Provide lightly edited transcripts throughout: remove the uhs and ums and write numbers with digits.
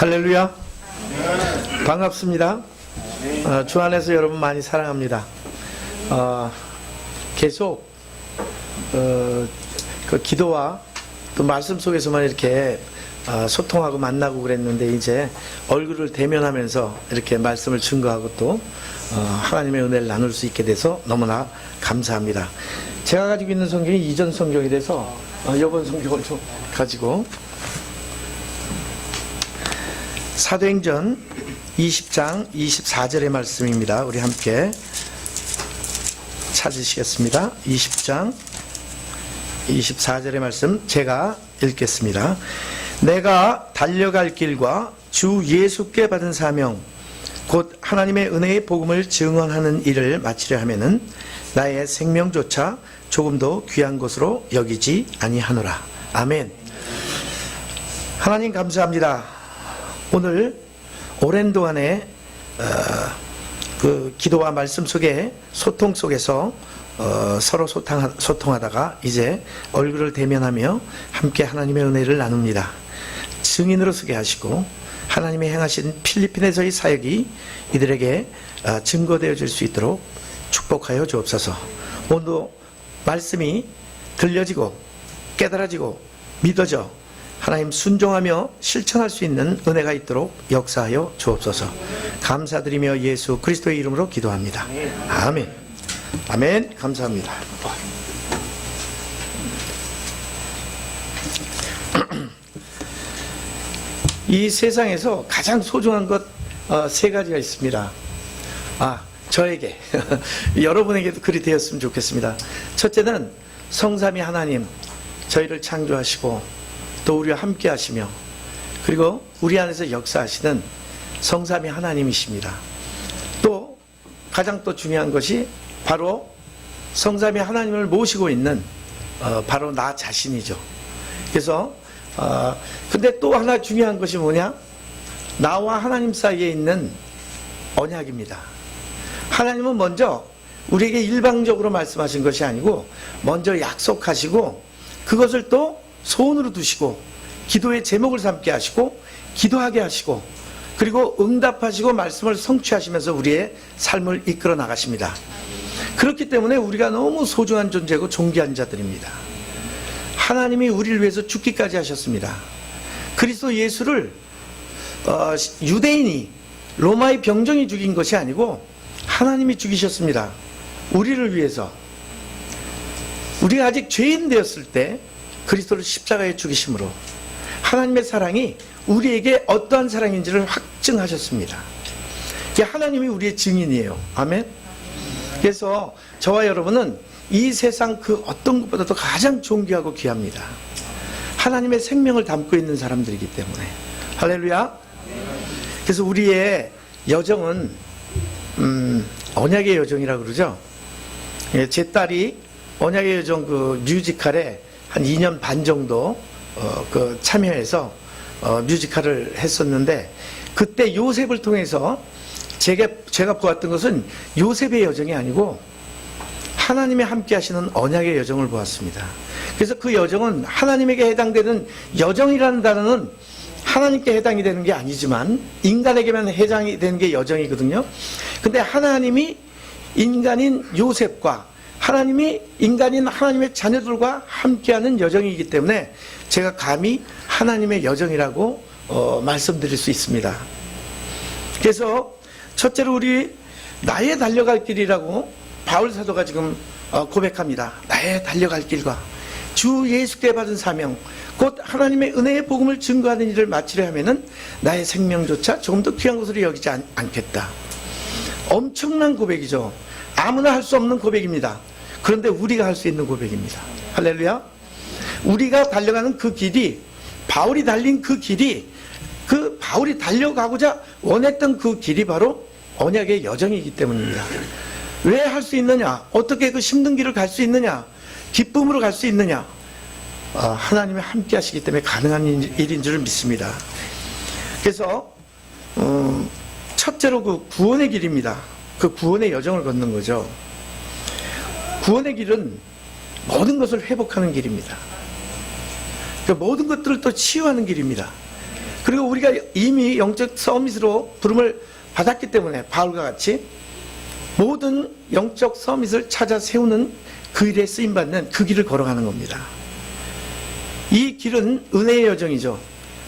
할렐루야. 반갑습니다. 주 안에서 여러분 많이 사랑합니다. 계속 그 기도와 또 말씀 속에서만 이렇게 소통하고 만나고 그랬는데, 이제 얼굴을 대면하면서 이렇게 말씀을 증거하고 또 하나님의 은혜를 나눌 수 있게 돼서 너무나 감사합니다. 제가 가지고 있는 성경이 이전 성경이 돼서 이번 성경을 좀 가지고, 사도행전 20장 24절의 말씀입니다. 우리 함께 찾으시겠습니다. 20장 24절의 말씀 제가 읽겠습니다. 내가 달려갈 길과 주 예수께 받은 사명 곧 하나님의 은혜의 복음을 증언하는 일을 마치려 하면은 나의 생명조차 조금도 귀한 것으로 여기지 아니하노라. 아멘. 하나님 감사합니다. 오늘 오랜 동안에 그 기도와 말씀 속에 소통 속에서 서로 소통하다가 이제 얼굴을 대면하며 함께 하나님의 은혜를 나눕니다. 증인으로 서게 하시고 하나님이 행하신 필리핀에서의 사역이 이들에게 증거되어질 수 있도록 축복하여 주옵소서. 오늘도 말씀이 들려지고 깨달아지고 믿어져 하나님 순종하며 실천할 수 있는 은혜가 있도록 역사하여 주옵소서. 감사드리며 예수 그리스도의 이름으로 기도합니다. 아멘. 아멘. 감사합니다. 이 세상에서 가장 소중한 것 세 가지가 있습니다. 저에게 여러분에게도 그리 되었으면 좋겠습니다. 첫째는 성삼위 하나님, 저희를 창조하시고 또 우리와 함께 하시며 그리고 우리 안에서 역사하시는 성삼위 하나님이십니다. 또 가장 또 중요한 것이 바로 성삼위 하나님을 모시고 있는 바로 나 자신이죠. 그래서 근데 또 하나 중요한 것이 뭐냐? 나와 하나님 사이에 있는 언약입니다. 하나님은 먼저 우리에게 일방적으로 말씀하신 것이 아니고 먼저 약속하시고 그것을 또 소원으로 두시고 기도의 제목을 삼게 하시고 기도하게 하시고 그리고 응답하시고 말씀을 성취하시면서 우리의 삶을 이끌어 나가십니다. 그렇기 때문에 우리가 너무 소중한 존재고 존귀한 자들입니다. 하나님이 우리를 위해서 죽기까지 하셨습니다. 그리스도 예수를 유대인이 로마의 병정이 죽인 것이 아니고 하나님이 죽이셨습니다. 우리를 위해서. 우리가 아직 죄인 되었을 때 그리스도를 십자가에 죽이심으로 하나님의 사랑이 우리에게 어떠한 사랑인지를 확증하셨습니다. 하나님이 우리의 증인이에요. 아멘. 그래서 저와 여러분은 이 세상 그 어떤 것보다도 가장 존귀하고 귀합니다. 하나님의 생명을 담고 있는 사람들이기 때문에. 할렐루야. 그래서 우리의 여정은 언약의 여정이라고 그러죠. 제 딸이 언약의 여정 그 뮤지컬에 한 2년 반 정도 그 참여해서 뮤지컬을 했었는데, 그때 요셉을 통해서 제가 보았던 것은 요셉의 여정이 아니고 하나님의 함께 하시는 언약의 여정을 보았습니다. 그래서 그 여정은 하나님에게 해당되는 여정이라는 단어는 하나님께 해당이 되는 게 아니지만 인간에게만 해당이 되는 게 여정이거든요. 근데 하나님이 인간인 요셉과 하나님이 인간인 하나님의 자녀들과 함께하는 여정이기 때문에 제가 감히 하나님의 여정이라고 말씀드릴 수 있습니다. 그래서 첫째로 우리 나의 달려갈 길이라고 바울 사도가 지금 고백합니다. 나의 달려갈 길과 주 예수께 받은 사명 곧 하나님의 은혜의 복음을 증거하는 일을 마치려 하면은 나의 생명조차 조금 더 귀한 것으로 여기지 않겠다. 엄청난 고백이죠. 아무나 할 수 없는 고백입니다. 그런데 우리가 할 수 있는 고백입니다. 할렐루야. 우리가 달려가는 그 길이, 바울이 달린 그 길이, 그 바울이 달려가고자 원했던 그 길이 바로 언약의 여정이기 때문입니다. 왜 할 수 있느냐? 어떻게 그 힘든 길을 갈 수 있느냐? 기쁨으로 갈 수 있느냐? 하나님이 함께 하시기 때문에 가능한 일인 줄 믿습니다. 그래서 첫째로 그 구원의 길입니다. 그 구원의 여정을 걷는 거죠. 구원의 길은 모든 것을 회복하는 길입니다. 그러니까 모든 것들을 또 치유하는 길입니다. 그리고 우리가 이미 영적 서밋으로 부름을 받았기 때문에 바울과 같이 모든 영적 서밋을 찾아 세우는 그 일에 쓰임받는 그 길을 걸어가는 겁니다. 이 길은 은혜의 여정이죠.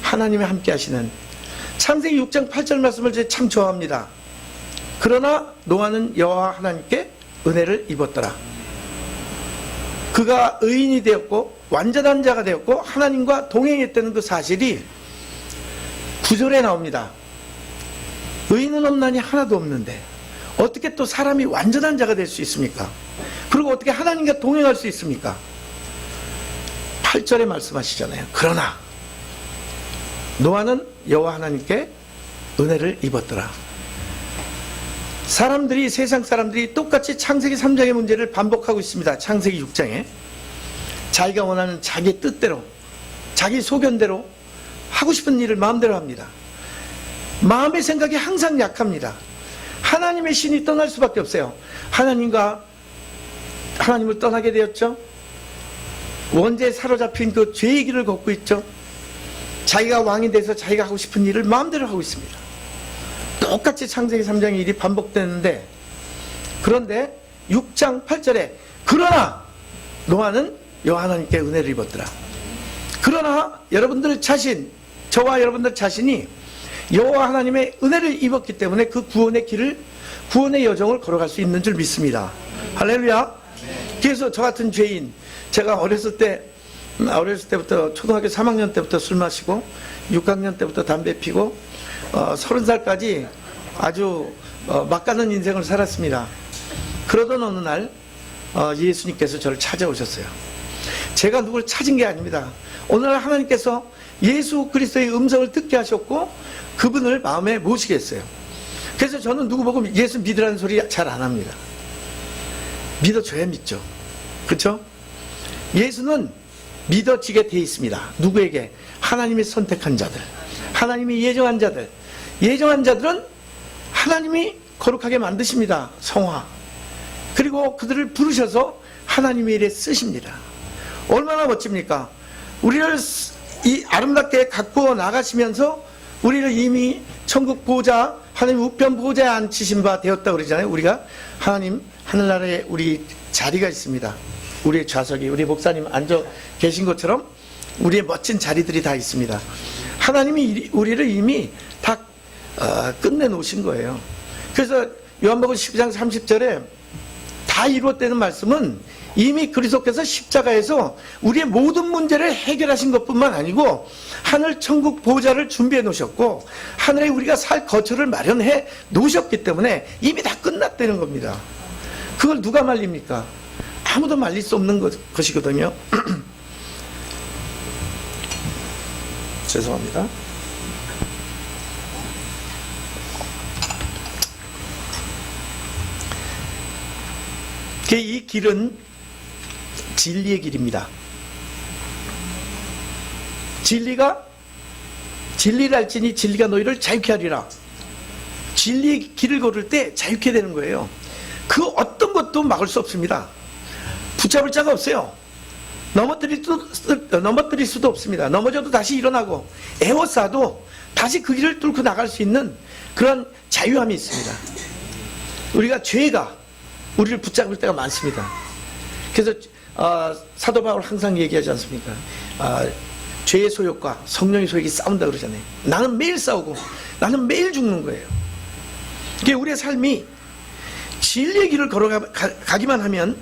하나님이 함께 하시는. 창세기 6장 8절 말씀을 제가 참 좋아합니다. 그러나 노아는 여호와 하나님께 은혜를 입었더라. 그가 의인이 되었고 완전한 자가 되었고 하나님과 동행했다는 그 사실이 9절에 나옵니다. 의인은 없나니 하나도 없는데 어떻게 또 사람이 완전한 자가 될 수 있습니까? 그리고 어떻게 하나님과 동행할 수 있습니까? 8절에 말씀하시잖아요. 그러나 노아는 여호와 하나님께 은혜를 입었더라. 사람들이, 세상 사람들이 똑같이 창세기 3장의 문제를 반복하고 있습니다. 창세기 6장에 자기가 원하는 자기 뜻대로, 자기 소견대로 하고 싶은 일을 마음대로 합니다. 마음의 생각이 항상 약합니다. 하나님의 신이 떠날 수밖에 없어요. 하나님을 떠나게 되었죠. 원죄에 사로잡힌 그 죄의 길을 걷고 있죠. 자기가 왕이 돼서 자기가 하고 싶은 일을 마음대로 하고 있습니다. 똑같이 창세기 3장의 일이 반복되는데, 그런데 6장 8절에 그러나 노아는 여호와 하나님께 은혜를 입었더라. 그러나 여러분들 자신, 저와 여러분들 자신이 여호와 하나님의 은혜를 입었기 때문에 그 구원의 길을, 구원의 여정을 걸어갈 수 있는 줄 믿습니다. 할렐루야. 그래서 저 같은 죄인, 제가 어렸을 때부터 초등학교 3학년 때부터 술 마시고 6학년 때부터 담배 피고 30살까지 아주 막가는 인생을 살았습니다. 그러던 어느 날 예수님께서 저를 찾아오셨어요. 제가 누굴 찾은 게 아닙니다. 오늘 하나님께서 예수 그리스도의 음성을 듣게 하셨고 그분을 마음에 모시게 했어요. 그래서 저는 누구 보고 예수 믿으라는 소리 잘 안 합니다. 믿어줘야 믿죠. 그렇죠? 예수는 믿어지게 돼 있습니다. 누구에게? 하나님이 선택한 자들, 하나님이 예정한 자들. 예정한 자들은 하나님이 거룩하게 만드십니다. 성화. 그리고 그들을 부르셔서 하나님의 일에 쓰십니다. 얼마나 멋집니까? 우리를 이 아름답게 갖고 나가시면서 우리를 이미 천국 보좌, 하나님 우편 보좌에 앉히신 바 되었다고 그러잖아요. 우리가 하나님 하늘나라에 우리 자리가 있습니다. 우리의 좌석이, 우리 목사님 앉아 계신 것처럼 우리의 멋진 자리들이 다 있습니다. 하나님이 우리를 이미 다 끝내놓으신 거예요. 그래서 요한복음 12장 30절에 다 이루었다는 말씀은 이미 그리스도께서 십자가에서 우리의 모든 문제를 해결하신 것뿐만 아니고 하늘 천국 보좌를 준비해 놓으셨고 하늘에 우리가 살 거처를 마련해 놓으셨기 때문에 이미 다 끝났다는 겁니다. 그걸 누가 말립니까? 아무도 말릴 수 없는 것이거든요. 죄송합니다. 이 길은 진리의 길입니다. 진리를 알지니 진리가 너희를 자유케 하리라. 진리의 길을 걸을 때 자유케 되는 거예요. 그 어떤 것도 막을 수 없습니다. 붙잡을 자가 없어요. 넘어뜨릴 수도 없습니다. 넘어져도 다시 일어나고 에워싸도 다시 그 길을 뚫고 나갈 수 있는 그런 자유함이 있습니다. 우리가 죄가 우리를 붙잡을 때가 많습니다. 그래서 사도 바울 항상 얘기하지 않습니까? 죄의 소욕과 성령의 소욕이 싸운다 그러잖아요. 나는 매일 싸우고 나는 매일 죽는 거예요. 그게 우리의 삶이 진리의 길을 걸어가기만 하면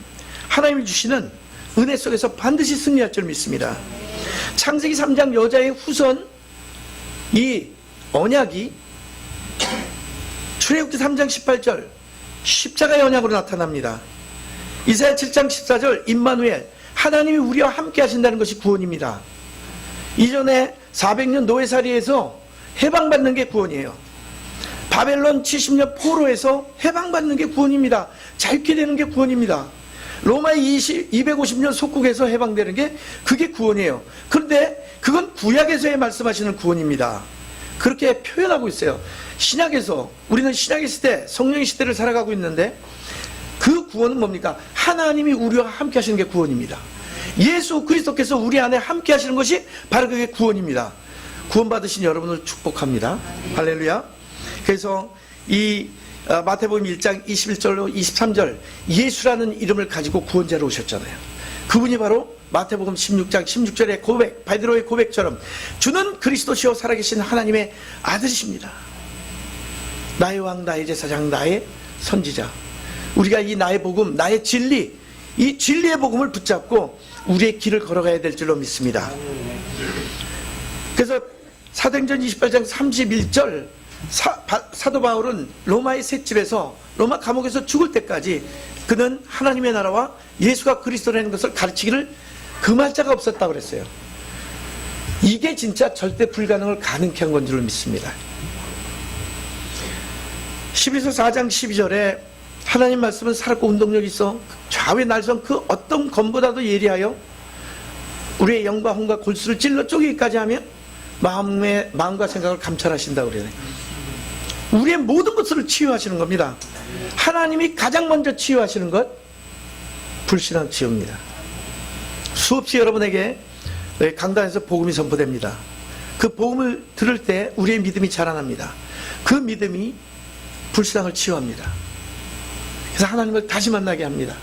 하나님이 주시는 은혜 속에서 반드시 승리할 줄 믿습니다. 창세기 3장 여자의 후손, 이 언약이 출애굽기 3장 18절 십자가의 언약으로 나타납니다. 이사야 7장 14절 임마누엘, 하나님이 우리와 함께 하신다는 것이 구원입니다. 이전에 400년 노예살이에서 해방받는 게 구원이에요. 바벨론 70년 포로에서 해방받는 게 구원입니다. 자유케 되는 게 구원입니다. 로마의 250년 속국에서 해방되는 게 그게 구원이에요. 그런데 그건 구약에서의 말씀하시는 구원입니다. 그렇게 표현하고 있어요. 신약에서, 우리는 신약의 시대, 성령의 시대를 살아가고 있는데 그 구원은 뭡니까? 하나님이 우리와 함께 하시는 게 구원입니다. 예수 그리스도께서 우리 안에 함께 하시는 것이 바로 그게 구원입니다. 구원받으신 여러분을 축복합니다. 할렐루야. 그래서 이 마태복음 1장 21절로 23절 예수라는 이름을 가지고 구원자로 오셨잖아요. 그분이 바로 마태복음 16장 16절의 고백, 베드로의 고백처럼 주는 그리스도시요 살아계신 하나님의 아들이십니다. 나의 왕, 나의 제사장, 나의 선지자. 우리가 이 나의 복음, 나의 진리, 이 진리의 복음을 붙잡고 우리의 길을 걸어가야 될 줄로 믿습니다. 그래서 사도행전 28장 31절 사도 바울은 로마의 셋집에서 로마 감옥에서 죽을 때까지 그는 하나님의 나라와 예수가 그리스도라는 것을 가르치기를 금할 자가 없었다고 그랬어요. 이게 진짜 절대 불가능을 가능케 한 건 줄로 믿습니다. 12서 4장 12절에 하나님 말씀은 살았고 운동력이 있어 좌우의 날선 그 어떤 검보다도 예리하여 우리의 영과 혼과 골수를 찔러 쪼개기까지 하며 마음과 생각을 감찰하신다고 그래요. 우리의 모든 것을 치유하시는 겁니다. 하나님이 가장 먼저 치유하시는 것, 불신앙 치유입니다. 수없이 여러분에게 강단에서 복음이 선포됩니다. 그 복음을 들을 때 우리의 믿음이 자라납니다. 그 믿음이 불신앙을 치유합니다. 그래서 하나님을 다시 만나게 합니다.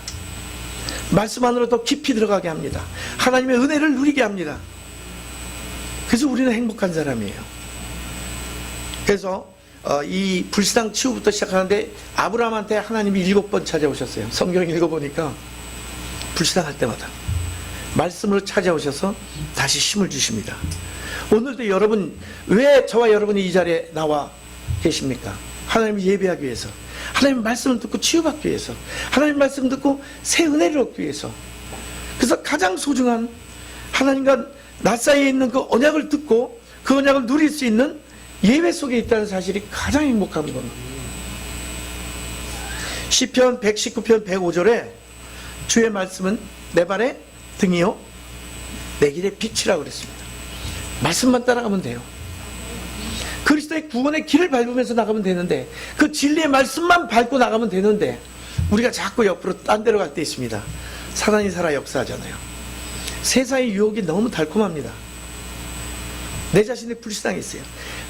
말씀 안으로 더 깊이 들어가게 합니다. 하나님의 은혜를 누리게 합니다. 그래서 우리는 행복한 사람이에요. 그래서 이 불신앙 치유부터 시작하는데 아브라함한테 하나님이 7번 찾아오셨어요. 성경 읽어보니까 불신앙할 때마다 말씀으로 찾아오셔서 다시 힘을 주십니다. 오늘도 여러분, 왜 저와 여러분이 이 자리에 나와 계십니까? 하나님을 예배하기 위해서, 하나님 말씀을 듣고 치유받기 위해서, 하나님 말씀 듣고 새 은혜를 얻기 위해서. 그래서 가장 소중한 하나님과 나 사이에 있는 그 언약을 듣고 그 언약을 누릴 수 있는 예배 속에 있다는 사실이 가장 행복한 겁니다. 시편 119편 105절에 주의 말씀은 내 발의 등이요 내 길의 빛이라고 그랬습니다. 말씀만 따라가면 돼요. 그리스도의 구원의 길을 밟으면서 나가면 되는데, 그 진리의 말씀만 밟고 나가면 되는데, 우리가 자꾸 옆으로 딴 데로 갈 때 있습니다. 사단이 살아 역사하잖아요. 세상의 유혹이 너무 달콤합니다. 내 자신의 불신앙이 있어요.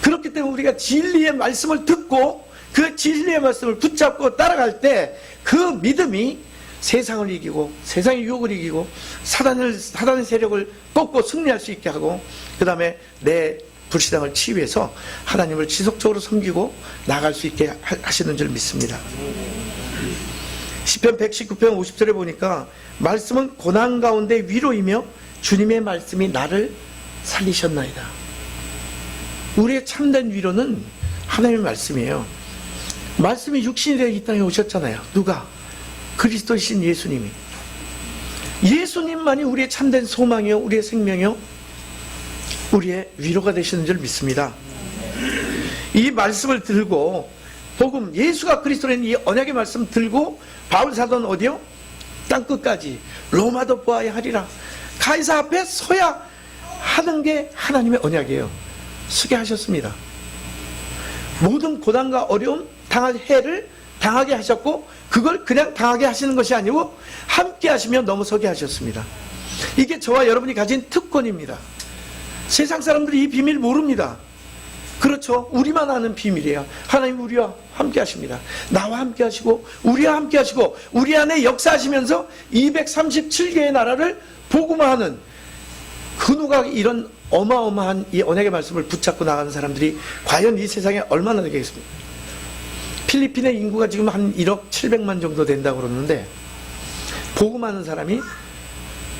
그렇기 때문에 우리가 진리의 말씀을 듣고 그 진리의 말씀을 붙잡고 따라갈 때 그 믿음이 세상을 이기고 세상의 유혹을 이기고 사단의 세력을 꺾고 승리할 수 있게 하고, 그 다음에 내 불신앙을 치유해서 하나님을 지속적으로 섬기고 나갈 수 있게 하시는 줄 믿습니다. 시편 119편 50절에 보니까 말씀은 고난 가운데 위로이며 주님의 말씀이 나를 살리셨나이다. 우리의 참된 위로는 하나님의 말씀이에요. 말씀이 육신이 되어 이 땅에 오셨잖아요. 누가? 그리스도이신 예수님이. 예수님만이 우리의 참된 소망이요, 우리의 생명이요, 우리의 위로가 되시는 줄 믿습니다. 이 말씀을 들고, 복음, 예수가 그리스도라는 이 언약의 말씀 들고 바울 사도는 어디요? 땅끝까지 로마도 보아야 하리라. 가이사 앞에 서야 하는 게 하나님의 언약이에요. 서게 하셨습니다. 모든 고난과 어려움, 당할 해를 당하게 하셨고, 그걸 그냥 당하게 하시는 것이 아니고 함께 하시며 넘어서게 하셨습니다. 이게 저와 여러분이 가진 특권입니다. 세상 사람들이 이 비밀 모릅니다. 그렇죠. 우리만 아는 비밀이에요. 하나님 우리와 함께 하십니다. 나와 함께 하시고 우리와 함께 하시고 우리 안에 역사하시면서 237개의 나라를 복음화하는, 그 누가 이런 어마어마한 이 언약의 말씀을 붙잡고 나가는 사람들이 과연 이 세상에 얼마나 되겠습니까? 필리핀의 인구가 지금 한 1억 700만 정도 된다고 그러는데, 복음하는 사람이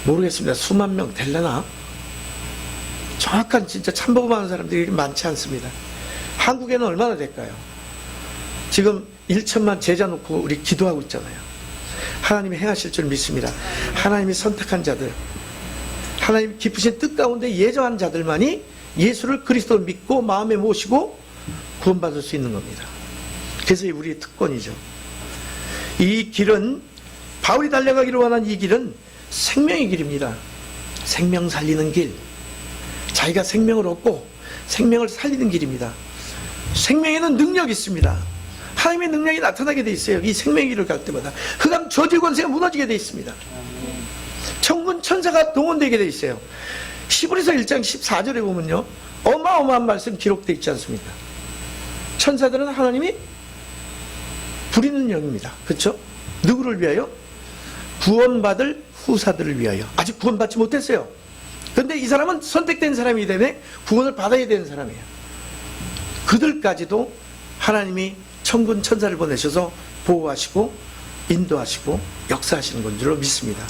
모르겠습니다. 수만 명 될려나? 정확한 진짜 참복음하는 사람들이 많지 않습니다. 한국에는 얼마나 될까요? 지금 1천만 제자 놓고 우리 기도하고 있잖아요. 하나님이 행하실 줄 믿습니다. 하나님이 선택한 자들, 하나님 깊으신 뜻 가운데 예정한 자들만이 예수를 그리스도를 믿고 마음에 모시고 구원받을 수 있는 겁니다. 그래서 우리의 특권이죠. 이 길은, 바울이 달려가기를 원한 이 길은 생명의 길입니다. 생명 살리는 길, 자기가 생명을 얻고 생명을 살리는 길입니다. 생명에는 능력이 있습니다. 하나님의 능력이 나타나게 돼 있어요. 이 생명의 길을 갈 때마다 흑암 저주 권세가 무너지게 돼 있습니다. 천군 천사가 동원되게 돼 있어요. 히브리서 1장 14절에 보면요, 어마어마한 말씀 기록되어 있지 않습니까? 천사들은 하나님이 부리는 영입니다. 그렇죠? 누구를 위하여? 구원받을 후사들을 위하여. 아직 구원받지 못했어요. 그런데 이 사람은 선택된 사람이기 때문에 구원을 받아야 되는 사람이에요. 그들까지도 하나님이 천군 천사를 보내셔서 보호하시고 인도하시고 역사하시는 건 줄로 믿습니다.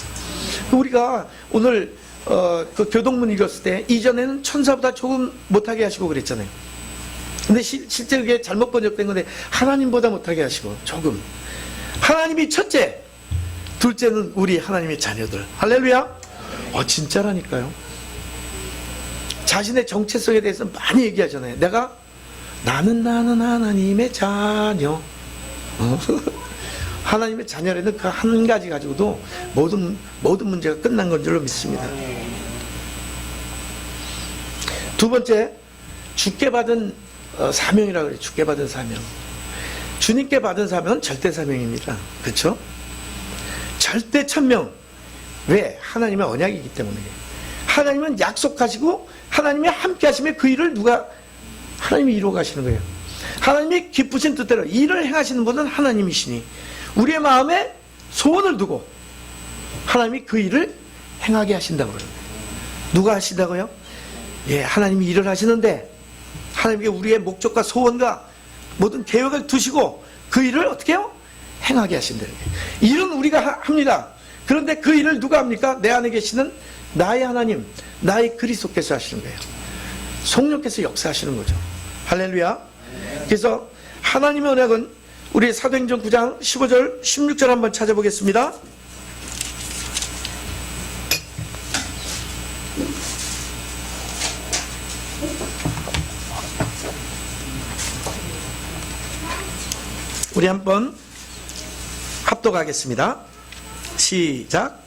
우리가 오늘 그 교동문 읽었을 때 이전에는 천사보다 조금 못하게 하시고 그랬잖아요. 근데 실제 그게 잘못 번역된 건데 하나님보다 못하게 하시고 조금. 하나님이 첫째, 둘째는 우리 하나님의 자녀들. 할렐루야. 진짜라니까요. 자신의 정체성에 대해서 많이 얘기하잖아요. 나는 하나님의 자녀. 하나님의 자녀라는 그 한 가지 가지고도 모든 문제가 끝난 건 줄로 믿습니다. 두 번째, 주께 받은 사명이라고 그래요. 주께 받은 사명. 주님께 받은 사명은 절대 사명입니다. 그렇죠? 절대 천명. 왜? 하나님의 언약이기 때문에. 하나님은 약속하시고 하나님이 함께 하시면 그 일을 하나님이 이루어 가시는 거예요. 하나님이 기쁘신 뜻대로 일을 행하시는 분은 하나님이시니 우리의 마음에 소원을 두고 하나님이 그 일을 행하게 하신다고 그러는 거예요. 누가 하신다고요? 예, 하나님이 일을 하시는데 하나님께 우리의 목적과 소원과 모든 계획을 두시고 그 일을 어떻게 해요? 행하게 하신다는 거예요. 일은 우리가 합니다. 그런데 그 일을 누가 합니까? 내 안에 계시는 나의 하나님, 나의 그리스도께서 하시는 거예요. 성령께서 역사하시는 거죠. 할렐루야. 그래서 하나님의 언약은 우리 사도행전 9장 15절 16절 한번 찾아보겠습니다. 우리 한번 합독하겠습니다. 시작.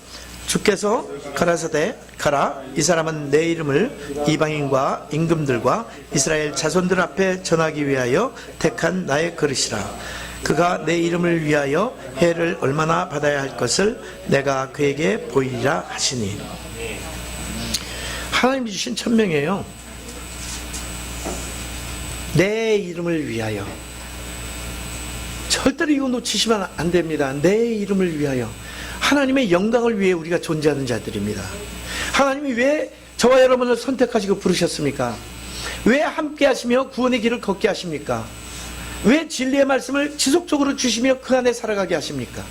주께서 가라사대 가라, 이 사람은 내 이름을 이방인과 임금들과 이스라엘 자손들 앞에 전하기 위하여 택한 나의 그릇이라. 그가 내 이름을 위하여 해를 얼마나 받아야 할 것을 내가 그에게 보이리라 하시니. 하나님이 주신 천명이에요. 내 이름을 위하여. 절대로 이거 놓치시면 안 됩니다. 내 이름을 위하여. 하나님의 영광을 위해 우리가 존재하는 자들입니다. 하나님이 왜 저와 여러분을 선택하시고 부르셨습니까? 왜 함께 하시며 구원의 길을 걷게 하십니까? 왜 진리의 말씀을 지속적으로 주시며 그 안에 살아가게 하십니까?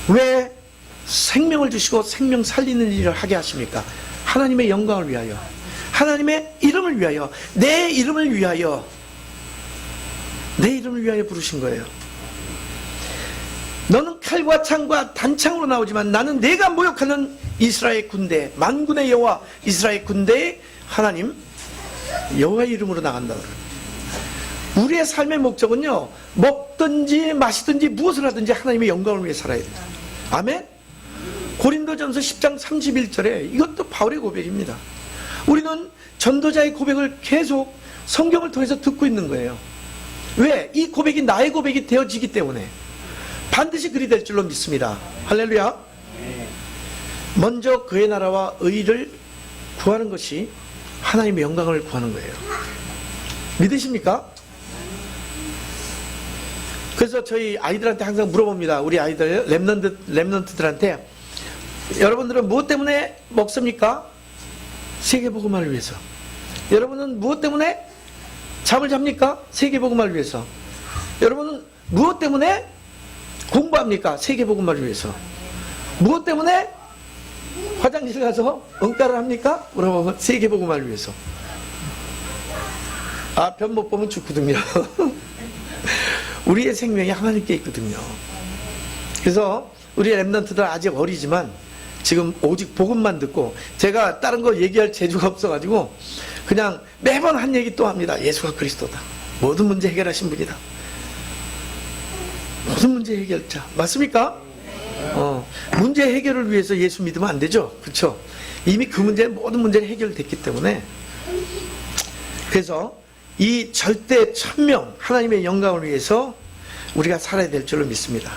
왜 생명을 주시고 생명 살리는 일을 하게 하십니까? 하나님의 영광을 위하여, 하나님의 이름을 위하여, 내 이름을 위하여, 내 이름을 위하여 부르신 거예요. 너는 칼과 창과 단창으로 나오지만 나는 내가 모욕하는 이스라엘 군대, 만군의 여호와 이스라엘 군대의 하나님 여호와의 이름으로 나간다. 우리의 삶의 목적은요, 먹든지 마시든지 무엇을 하든지 하나님의 영광을 위해 살아야 돼요. 아멘. 고린도전서 10장 31절에 이것도 바울의 고백입니다. 우리는 전도자의 고백을 계속 성경을 통해서 듣고 있는 거예요. 왜? 이 고백이 나의 고백이 되어지기 때문에. 반드시 그리 될 줄로 믿습니다. 할렐루야. 먼저 그의 나라와 의를 구하는 것이 하나님의 영광을 구하는 거예요. 믿으십니까? 그래서 저희 아이들한테 항상 물어봅니다. 우리 아이들 렘넌트들한테 여러분들은 무엇 때문에 먹습니까? 세계복음화를 위해서. 여러분은 무엇 때문에 잠을 잡니까? 세계복음화를 위해서. 여러분은 무엇 때문에 공부합니까? 세계복음화를 위해서. 무엇 때문에 화장실 가서 응가를 합니까? 물어보면 세계복음화를 위해서. 아, 변 못 보면 죽거든요. 우리의 생명이 하나님께 있거든요. 그래서 우리 렘넌트들 아직 어리지만 지금 오직 복음만 듣고, 제가 다른 거 얘기할 재주가 없어가지고 그냥 매번 한 얘기 또 합니다. 예수가 그리스도다. 모든 문제 해결하신 분이다. 모든 문제 해결자. 맞습니까? 문제 해결을 위해서 예수 믿으면 안 되죠. 그렇죠? 이미 그 모든 문제는 해결됐기 때문에. 그래서 이 절대 천명, 하나님의 영광을 위해서 우리가 살아야 될 줄로 믿습니다.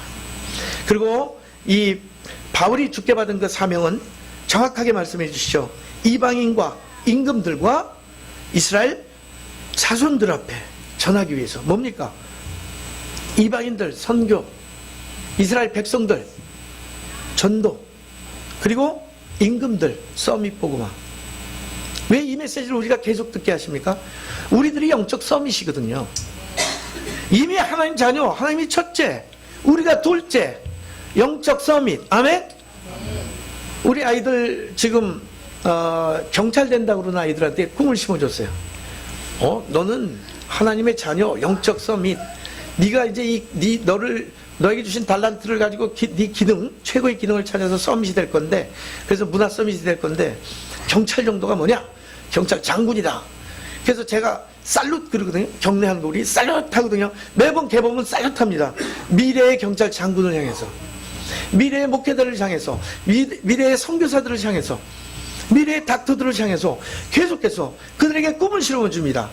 그리고 이 바울이 주께 받은 그 사명은 정확하게 말씀해 주시죠. 이방인과 임금들과 이스라엘 자손들 앞에 전하기 위해서 뭡니까? 이방인들 선교, 이스라엘 백성들 전도, 그리고 임금들 서밋 복음화. 왜 이 메시지를 우리가 계속 듣게 하십니까? 우리들이 영적 서밋이거든요. 이미 하나님 자녀, 하나님이 첫째, 우리가 둘째, 영적 서밋. 아멘? 우리 아이들 지금 경찰 된다고 그러는 아이들한테 꿈을 심어줬어요. 너는 하나님의 자녀, 영적 서밋. 네가 이제 너에게 주신 달란트를 가지고 네 기능, 최고의 기능을 찾아서 서밋이 될 건데, 그래서 문화 서밋이 될 건데, 경찰 정도가 뭐냐? 경찰 장군이다. 그래서 제가 살룻 그러거든요. 경례하는 거 우리 살룻 하거든요. 매번 개봉은 살룻 합니다. 미래의 경찰 장군을 향해서, 미래의 목회자를 향해서, 미래의 선교사들을 향해서, 미래의 닥터들을 향해서 계속해서 그들에게 꿈을 실어줘 줍니다.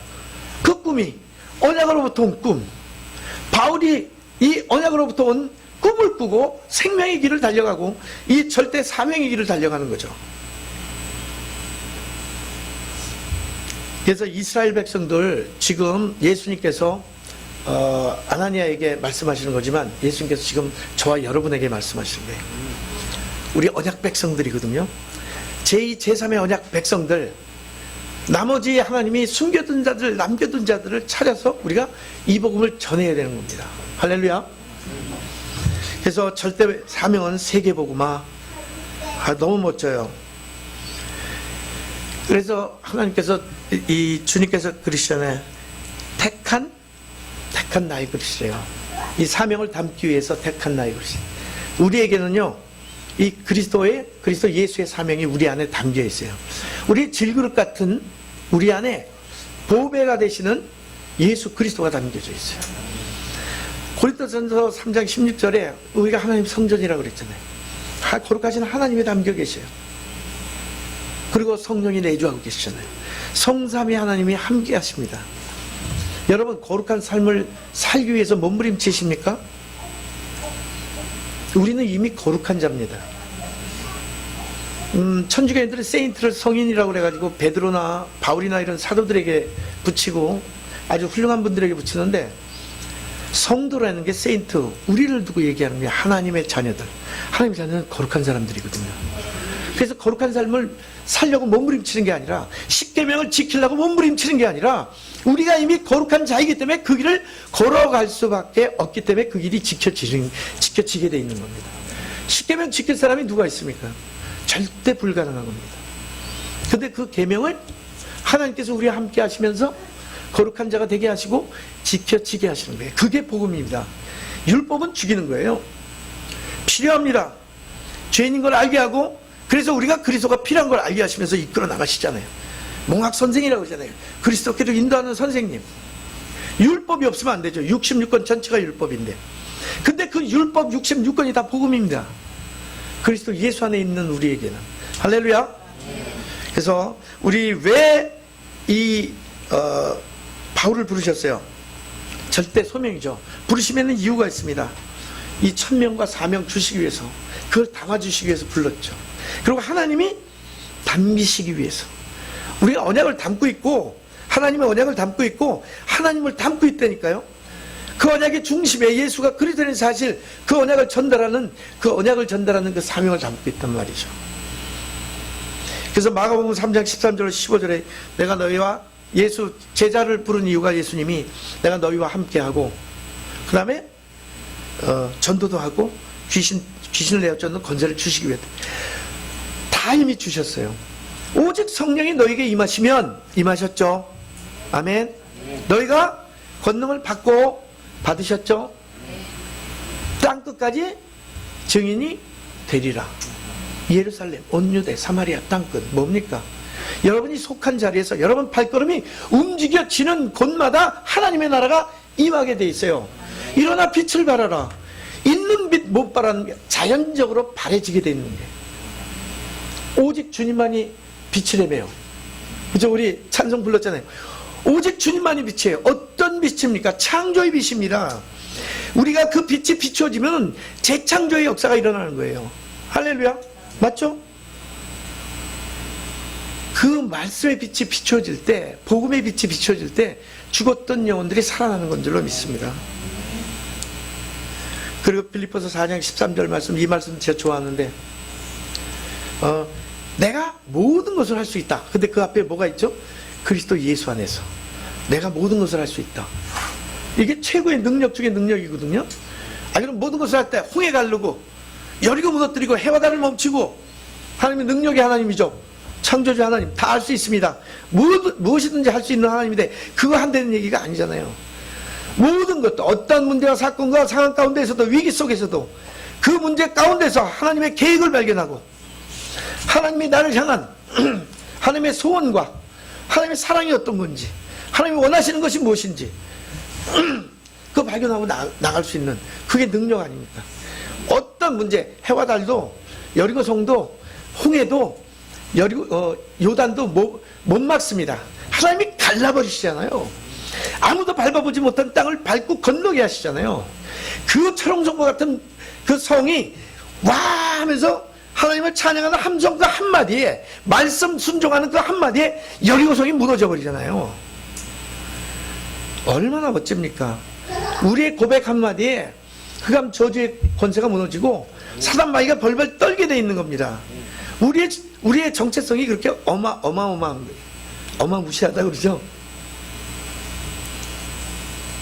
그 꿈이 언약으로부터 온 꿈. 바울이 이 언약으로부터 온 꿈을 꾸고 생명의 길을 달려가고 이 절대 사명의 길을 달려가는 거죠. 그래서 이스라엘 백성들 지금 예수님께서 아나니아에게 말씀하시는 거지만 예수님께서 지금 저와 여러분에게 말씀하시는 거예요. 우리 언약 백성들이거든요. 제2, 제3의 언약 백성들, 나머지 하나님이 숨겨둔 자들, 남겨둔 자들을 찾아서 우리가 이 복음을 전해야 되는 겁니다. 할렐루야. 그래서 절대 사명은 세계복음화. 너무 멋져요. 그래서 하나님께서 이 주님께서 그러시잖아요. 택한 나의 그릇이래요. 이 사명을 담기 위해서 택한 나의 그릇. 우리에게는요, 이 그리스도 예수의 사명이 우리 안에 담겨 있어요. 우리 질그릇 같은 우리 안에 보배가 되시는 예수 그리스도가 담겨져 있어요. 고린도전서 3장 16절에 우리가 하나님 성전이라고 그랬잖아요. 거룩하신 하나님이 담겨 계셔요. 그리고 성령이 내주하고 계시잖아요. 성삼위 하나님이 함께 하십니다. 여러분, 거룩한 삶을 살기 위해서 몸부림치십니까? 우리는 이미 거룩한 자입니다. 천주교인들은 세인트를 성인이라고 그래가지고 베드로나 바울이나 이런 사도들에게 붙이고 아주 훌륭한 분들에게 붙이는데, 성도라는 게 세인트, 우리를 두고 얘기하는 게 하나님의 자녀들. 하나님의 자녀는 거룩한 사람들이거든요. 그래서 거룩한 삶을 살려고 몸부림치는 게 아니라, 십계명을 지키려고 몸부림치는 게 아니라, 우리가 이미 거룩한 자이기 때문에 그 길을 걸어갈 수밖에 없기 때문에 그 길이 지켜지게 돼 있는 겁니다. 십계명 지킬 사람이 누가 있습니까? 절대 불가능한 겁니다. 근데 그 계명을 하나님께서 우리와 함께 하시면서 거룩한 자가 되게 하시고 지켜지게 하시는 거예요. 그게 복음입니다. 율법은 죽이는 거예요. 필요합니다. 죄인인 걸 알게 하고, 그래서 우리가 그리스도가 필요한 걸 알게 하시면서 이끌어 나가시잖아요. 몽학 선생이라고 그러잖아요. 그리스도께로 인도하는 선생님. 율법이 없으면 안 되죠. 66권 전체가 율법인데. 근데 그 율법 66권이 다 복음입니다. 그리스도 예수 안에 있는 우리에게는. 할렐루야. 그래서 우리 왜 이 바울을 부르셨어요? 절대 소명이죠. 부르시면 이유가 있습니다. 이 천명과 사명 주시기 위해서, 그걸 담아주시기 위해서 불렀죠. 그리고 하나님이 담기시기 위해서. 우리가 언약을 담고 있고, 하나님의 언약을 담고 있고, 하나님을 담고 있다니까요. 그 언약의 중심에 예수가 그리스도인 사실, 그 언약을 전달하는 그 사명을 담고 있단 말이죠. 그래서 마가복음 3장 13절 15절에 내가 너희와 예수 제자를 부른 이유가, 예수님이 내가 너희와 함께하고 그 다음에 전도도 하고 귀신을 내어 쫓는 권세를 주시기 위해 다 이미 주셨어요. 오직 성령이 너희에게 임하셨죠. 아멘. 너희가 권능을 받으셨죠. 땅끝까지 증인이 되리라. 예루살렘, 온 유대, 사마리아 땅끝. 뭡니까? 여러분이 속한 자리에서 여러분 발걸음이 움직여지는 곳마다 하나님의 나라가 임하게 돼 있어요. 일어나 빛을 발하라. 있는 빛 못 발하는 게 자연적으로 바래지게 돼 있는 게, 오직 주님만이 빛이라며요. 그죠? 우리 찬송 불렀잖아요. 오직 주님만이 빛이에요. 어떤 빛입니까? 창조의 빛입니다. 우리가 그 빛이 비추어지면 재창조의 역사가 일어나는 거예요. 할렐루야. 맞죠? 그 말씀의 빛이 비춰질 때, 복음의 빛이 비춰질 때 죽었던 영혼들이 살아나는 건 줄로 믿습니다. 그리고 빌립보서 4장 13절 말씀, 이 말씀 제가 좋아하는데, 내가 모든 것을 할 수 있다. 근데 그 앞에 뭐가 있죠? 그리스도 예수 안에서 내가 모든 것을 할 수 있다. 이게 최고의 능력 중의 능력이거든요. 그럼 모든 것을 할 때 홍해 가르고 여리고 무너뜨리고 해와 달을 멈추고, 하나님의 능력의 하나님이죠. 창조주 하나님 다 할 수 있습니다. 무엇이든지 할 수 있는 하나님인데 그거 한다는 얘기가 아니잖아요. 모든 것도, 어떤 문제와 사건과 상황 가운데서도, 위기 속에서도 그 문제 가운데서 하나님의 계획을 발견하고, 하나님이 나를 향한 하나님의 소원과 하나님의 사랑이 어떤 건지, 하나님이 원하시는 것이 무엇인지 그거 발견하고 나갈 수 있는, 그게 능력 아닙니까? 어떤 문제, 해와 달도, 여리고 성도, 홍해도, 요단도 못 막습니다. 하나님이 갈라버리시잖아요. 아무도 밟아보지 못한 땅을 밟고 건너게 하시잖아요. 그 철옹성과 같은 그 성이 와 하면서 하나님을 찬양하는 함성과 한마디에, 말씀 순종하는 그 한마디에 여리고성이 무너져 버리잖아요. 얼마나 멋집니까? 우리의 고백 한마디에 흑암 저주의 권세가 무너지고 사단 마귀가 벌벌 떨게 돼 있는 겁니다. 우리의 정체성이 그렇게 어마어마한 거예요. 어마무시하다 그러죠.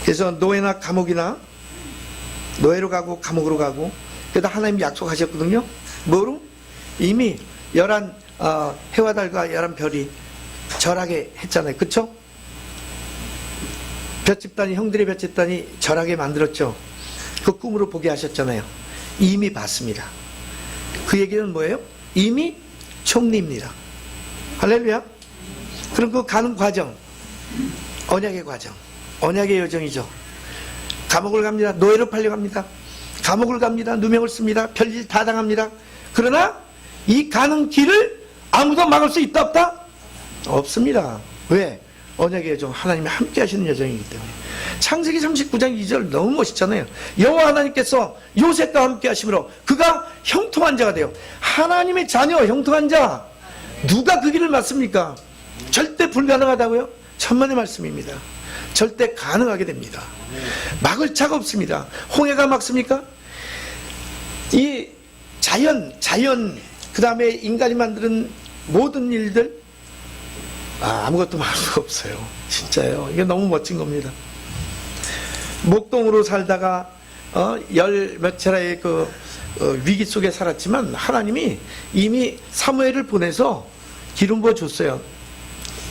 그래서 노예나 감옥이나, 노예로 가고 감옥으로 가고, 그러다 하나님이 약속하셨거든요. 뭐로? 이미 11 해와 달과 11별이 절하게 했잖아요. 그쵸? 볏집단이, 형들의 볏집단이 절하게 만들었죠. 그 꿈으로 보게 하셨잖아요. 이미 봤습니다. 그 얘기는 뭐예요? 이미 총리입니다. 할렐루야. 그럼 그 가는 과정, 언약의 과정, 언약의 여정이죠. 감옥을 갑니다. 노예로 팔려갑니다. 감옥을 갑니다. 누명을 씁니다. 별일 다 당합니다. 그러나 이 가는 길을 아무도 막을 수 있다 없다? 없습니다. 왜? 언약의 여정, 하나님이 함께 하시는 여정이기 때문에. 창세기 39장 2절 너무 멋있잖아요. 여호와 하나님께서 요셉과 함께 하심으로 그가 형통한 자가 되어. 하나님의 자녀, 형통한 자, 누가 그 길을 맞습니까? 절대 불가능하다고요? 천만의 말씀입니다. 절대 가능하게 됩니다. 막을 자가 없습니다. 홍해가 막습니까? 이 자연, 그 다음에 인간이 만드는 모든 일들, 아무것도 막을 수가 없어요. 진짜요. 이게 너무 멋진 겁니다. 목동으로 살다가 열 몇 차례의 위기 속에 살았지만 하나님이 이미 사무엘을 보내서 기름 부어 줬어요.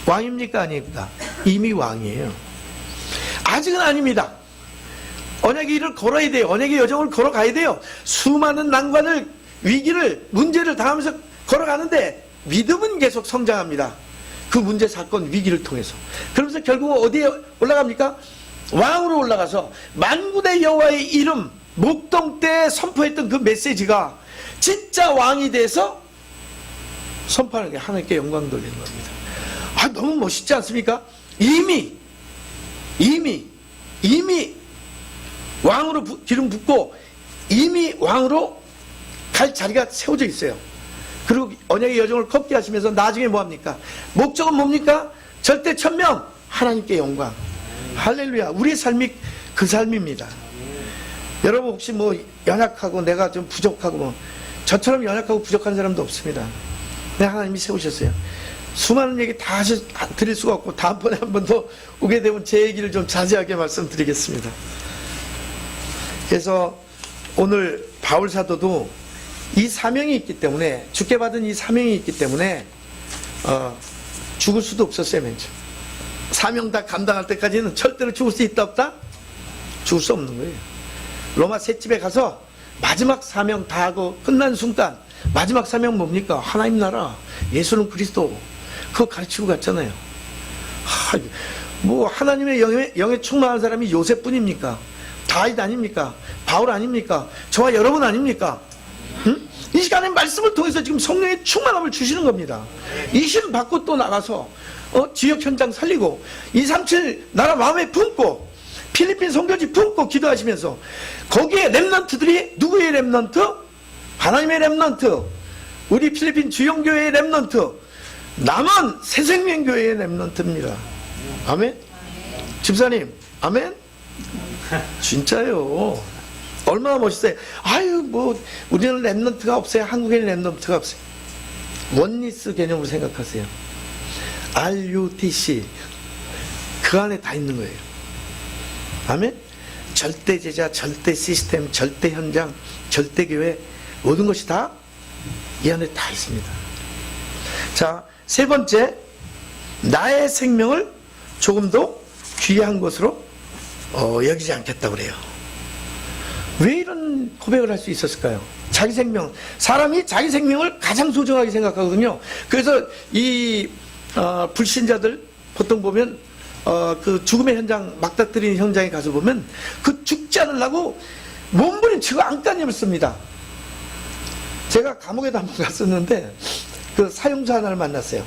왕입니까 아닙니까? 이미 왕이에요. 아직은 아닙니다. 언약의 일을 걸어야 돼요. 언약의 여정을 걸어가야 돼요. 수많은 난관을, 위기를, 문제를 당하면서 걸어가는데 믿음은 계속 성장합니다. 그 문제, 사건, 위기를 통해서. 그러면서 결국 어디에 올라갑니까? 왕으로 올라가서 만군의 여호와의 이름, 목동 때 선포했던 그 메시지가 진짜 왕이 돼서 선포하는 게 하나님께 영광 돌리는 겁니다. 너무 멋있지 않습니까? 이미 왕으로 기름 붓고 이미 왕으로 갈 자리가 세워져 있어요. 그리고 언약의 여정을 걷게 하시면서 나중에 뭐합니까? 목적은 뭡니까? 절대 천명, 하나님께 영광. 할렐루야. 우리의 삶이 그 삶입니다. 여러분 혹시 연약하고 내가 좀 부족하고 저처럼 연약하고 부족한 사람도 없습니다. 네, 하나님이 세우셨어요. 수많은 얘기 다 드릴 수가 없고 다음번에 한 번 더 오게 되면 제 얘기를 좀 자세하게 말씀드리겠습니다. 그래서 오늘 바울 사도도 이 사명이 있기 때문에, 주께 받은 이 사명이 있기 때문에 죽을 수도 없었어요. 맨 처음 사명 다 감당할 때까지는 절대로 죽을 수 있다 없다? 죽을 수 없는 거예요. 로마 셋집에 가서 마지막 사명 다 하고 끝난 순간 마지막 사명 뭡니까? 하나님 나라, 예수는 그리스도, 그거 가르치고 갔잖아요. 하나님의 영에 충만한 사람이 요셉뿐입니까? 다윗 아닙니까? 바울 아닙니까? 저와 여러분 아닙니까? 응? 이 시간에 말씀을 통해서 지금 성령의 충만함을 주시는 겁니다. 이 신 받고 또 나가서 지역 현장 살리고 237 나라 마음에 품고 필리핀 선교지 품고 기도하시면서 거기에 렘넌트들이 누구의 렘넌트? 하나님의 렘넌트, 우리 필리핀 주영교회의 렘넌트, 남은 새생명교회의 렘넌트입니다. 아멘? 집사님, 아멘? 진짜요. 얼마나 멋있어요. 아유, 뭐 우리는 렘넌트가 없어요. 한국에는 렘넌트가 없어요. 원리스 개념으로 생각하세요. RUTC, 그 안에 다 있는 거예요. 아멘? 절대 제자, 절대 시스템, 절대 현장, 절대 교회, 모든 것이 다 이 안에 다 있습니다. 자, 세 번째, 나의 생명을 조금 더 귀한 것으로 여기지 않겠다고 그래요. 왜 이런 고백을 할 수 있었을까요? 자기 생명, 사람이 자기 생명을 가장 소중하게 생각하거든요. 그래서 이 불신자들 보통 보면 그 죽음의 현장, 막다트리는 현장에 가서 보면 그 죽지 않으려고 몸부림치고 안간힘을 씁니다. 제가 감옥에도 한번 갔었는데 그 사형수 하나를 만났어요.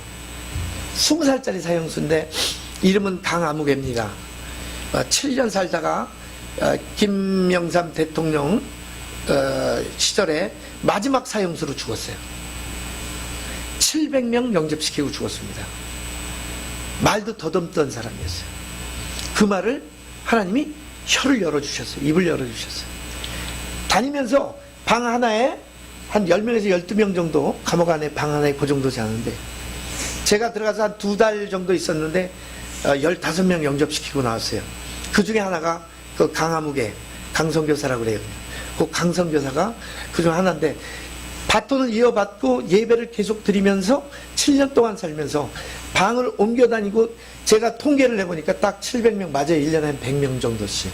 20살짜리 사형수인데 이름은 강아무개입니다. 7년 살다가 김영삼 대통령 시절에 마지막 사형수로 죽었어요. 700명 영접시키고 죽었습니다. 말도 더듬던 사람이었어요. 그 말을 하나님이 혀를 열어주셨어요. 입을 열어주셨어요. 다니면서 방 하나에 한 10명에서 12명 정도, 감옥 안에 방 하나에 그 정도 자는데, 제가 들어가서 한 2달 정도 있었는데 15명 영접시키고 나왔어요. 그 중에 하나가 그 강아무개 강성교사라고 그래요. 그 강성교사가 그 중 하나인데, 바톤을 이어받고 예배를 계속 드리면서 7년 동안 살면서 방을 옮겨 다니고, 제가 통계를 해보니까 딱 700명 맞아요. 1년에 한 100명 정도씩.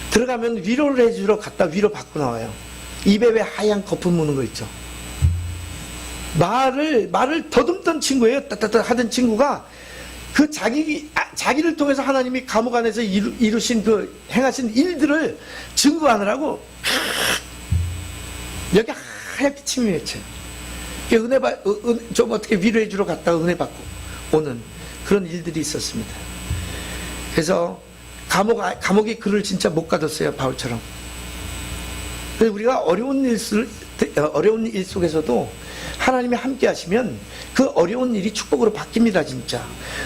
들어가면 위로를 해주러 갔다 위로 받고 나와요. 입에 왜 하얀 거품 무는 거 있죠. 말을 더듬던 친구예요. 따따따 하던 친구가 그 자기를 통해서 하나님이 감옥 안에서 이루신 그 행하신 일들을 증거하느라고 여기 하얗게 침이 맺혀요. 좀 어떻게 위로해 주러 갔다가 은혜 받고 오는 그런 일들이 있었습니다. 그래서 감옥에 글을 진짜 못 가뒀어요. 바울처럼. 그래서 우리가 어려운 일 속에서도 하나님이 함께 하시면 그 어려운 일이 축복으로 바뀝니다. 진짜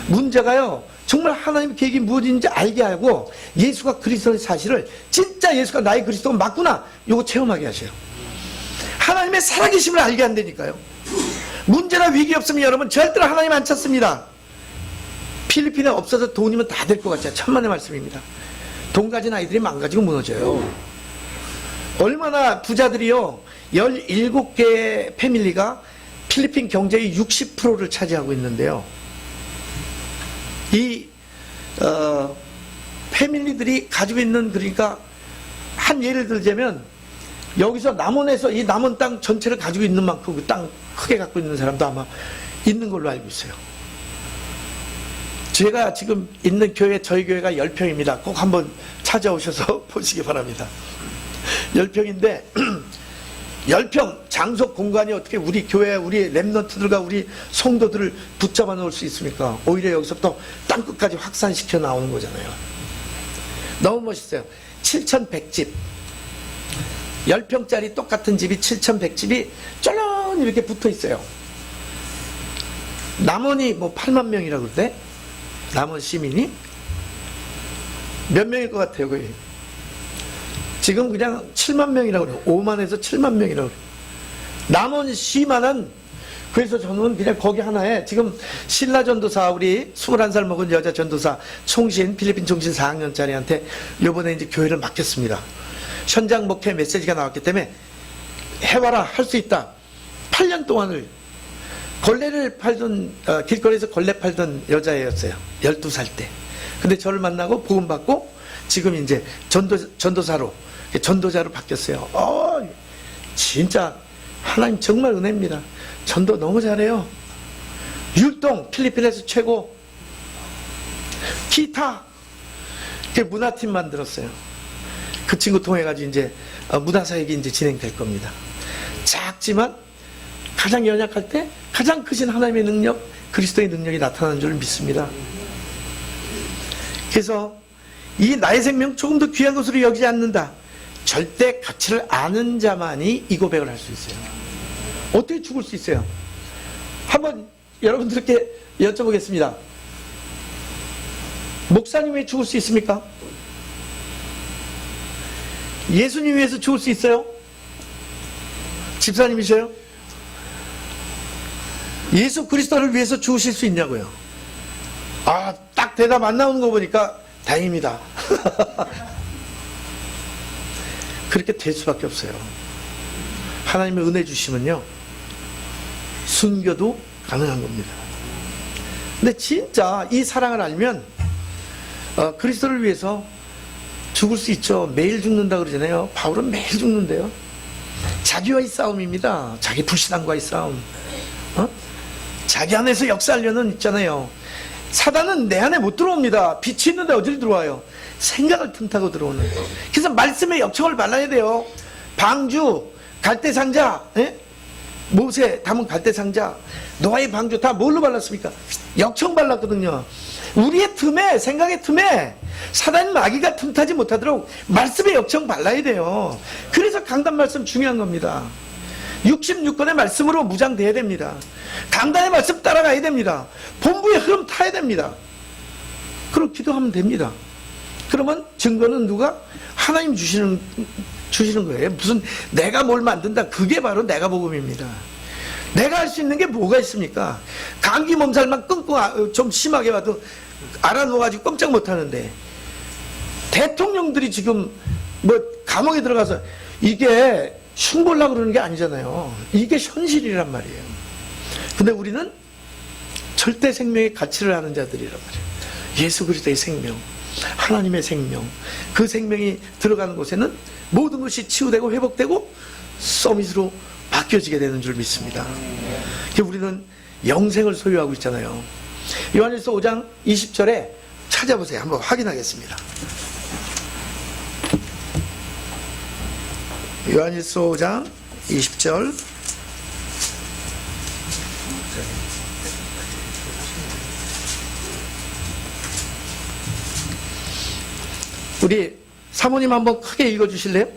문제가요, 정말 하나님의 계획이 무엇인지 알게 하고 예수가 그리스도의 사실을, 진짜 예수가 나의 그리스도가 맞구나, 요거 체험하게 하셔요. 하나님의 살아계심을 알게 한다니까요. 문제나 위기 없으면 여러분 절대로 하나님 안 찾습니다. 필리핀에 없어서 돈이면 다 될 것 같죠. 천만의 말씀입니다. 돈 가진 아이들이 망가지고 무너져요. 얼마나 부자들이요, 17개의 패밀리가 필리핀 경제의 60%를 차지하고 있는데요. 이 패밀리들이 가지고 있는, 그러니까 한 예를 들자면 여기서 남원에서 이 남원 땅 전체를 가지고 있는 만큼 그 땅 크게 갖고 있는 사람도 아마 있는 걸로 알고 있어요. 제가 지금 있는 교회, 저희 교회가 10평입니다. 꼭 한번 찾아오셔서 보시기 바랍니다. 10평인데 10평 장소 공간이 어떻게 우리 교회, 우리 렘넌트들과 우리 성도들을 붙잡아 놓을 수 있습니까? 오히려 여기서부터 땅끝까지 확산시켜 나오는 거잖아요. 너무 멋있어요. 7,100집, 10평짜리 똑같은 집이 7,100집이 쫄렁 이렇게 붙어 있어요. 남원이 뭐 8만 명이라고 그러대? 남원 시민이? 몇 명일 것 같아요, 거의? 지금 그냥 7만 명이라고 그래요. 5만에서 7만 명이라고 그래요. 남원시만한. 그래서 저는 그냥 거기 하나에 지금 신라 전도사, 우리 21살 먹은 여자 전도사 총신, 필리핀 총신 4학년짜리한테 요번에 이제 교회를 맡겼습니다. 현장 목회 메시지가 나왔기 때문에 해봐라, 할 수 있다. 8년 동안을 걸레를 팔던, 길거리에서 걸레 팔던 여자애였어요. 12살 때. 근데 저를 만나고 복음 받고 지금 이제 전도사로, 전도자로 바뀌었어요. 진짜 하나님 정말 은혜입니다. 전도 너무 잘해요. 율동 필리핀에서 최고. 기타 문화팀 만들었어요. 그 친구 통해가지고 이제 문화사역이 이제 진행될 겁니다. 작지만 가장 연약할 때 가장 크신 하나님의 능력, 그리스도의 능력이 나타나는 줄 믿습니다. 그래서 이 나의 생명 조금 더 귀한 것으로 여기지 않는다. 절대 가치를 아는 자만이 이 고백을 할 수 있어요. 어떻게 죽을 수 있어요? 한번 여러분들께 여쭤보겠습니다. 목사님 왜 죽을 수 있습니까? 예수님 위해서 죽을 수 있어요? 집사님이셔요? 예수 그리스도를 위해서 죽으실 수 있냐고요? 아, 딱 대답 안 나오는 거 보니까 다행입니다. 그렇게 될 수밖에 없어요. 하나님의 은혜 주시면요, 순교도 가능한 겁니다. 근데 진짜 이 사랑을 알면 그리스도를 위해서 죽을 수 있죠. 매일 죽는다 그러잖아요. 바울은 매일 죽는데요. 자기와의 싸움입니다. 자기 불신앙과의 싸움. 자기 안에서 역사하려는 있잖아요. 사단은 내 안에 못 들어옵니다. 빛이 있는데 어디로 들어와요? 생각을 틈타고 들어오는. 그래서 말씀의 역청을 발라야 돼요. 방주, 갈대상자, 모세 담은 갈대상자, 노아의 방주 다 뭘로 발랐습니까? 역청 발랐거든요. 우리의 틈에, 생각의 틈에 사단 마귀가 틈타지 못하도록 말씀의 역청 발라야 돼요. 그래서 강단 말씀 중요한 겁니다. 66권의 말씀으로 무장돼야 됩니다. 강단의 말씀 따라가야 됩니다. 본부의 흐름 타야 됩니다. 그럼 기도하면 됩니다. 그러면 증거는 누가? 하나님 주시는 거예요. 무슨 내가 뭘 만든다, 그게 바로 내가 복음입니다. 내가 할 수 있는 게 뭐가 있습니까? 감기 몸살만 끙끙 좀 심하게 와도 알아놓아가지고 꼼짝 못하는데, 대통령들이 지금 뭐 감옥에 들어가서 이게 흉보려고 그러는 게 아니잖아요. 이게 현실이란 말이에요. 근데 우리는 절대 생명의 가치를 아는 자들이란 말이에요. 예수 그리스도의 생명, 하나님의 생명, 그 생명이 들어가는 곳에는 모든 것이 치유되고 회복되고 서밋으로 바뀌어지게 되는 줄 믿습니다. 우리는 영생을 소유하고 있잖아요. 요한일서 5장 20절에 찾아보세요. 한번 확인하겠습니다. 요한일서 5장 20절. 우리 사모님 한번 크게 읽어주실래요?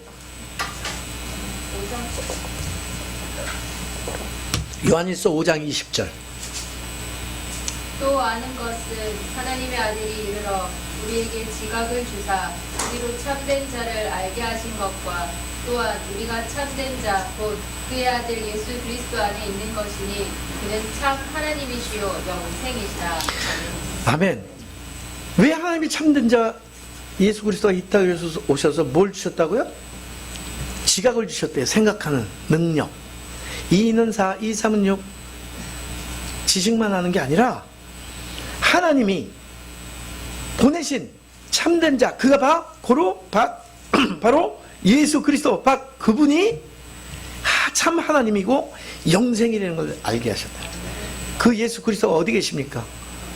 요한일서 5장 20절. 또 아는 것은 하나님의 아들이 이르러 우리에게 지각을 주사 우리로 참된 자를 알게 하신 것과 또한 우리가 참된 자 곧 그의 아들 예수 그리스도 안에 있는 것이니 그는 참 하나님이시요 영생이시라. 아멘. 왜 하나님이 참된 자 예수 그리스도가 이 땅에 오셔서 뭘 주셨다고요? 지각을 주셨대요. 생각하는 능력. 2는 4, 2, 3은 6. 지식만 하는 게 아니라 하나님이 보내신 참된 자, 그가 바로 예수 그리스도, 그분이 참 하나님이고 영생이라는 걸 알게 하셨다. 그 예수 그리스도가 어디 계십니까?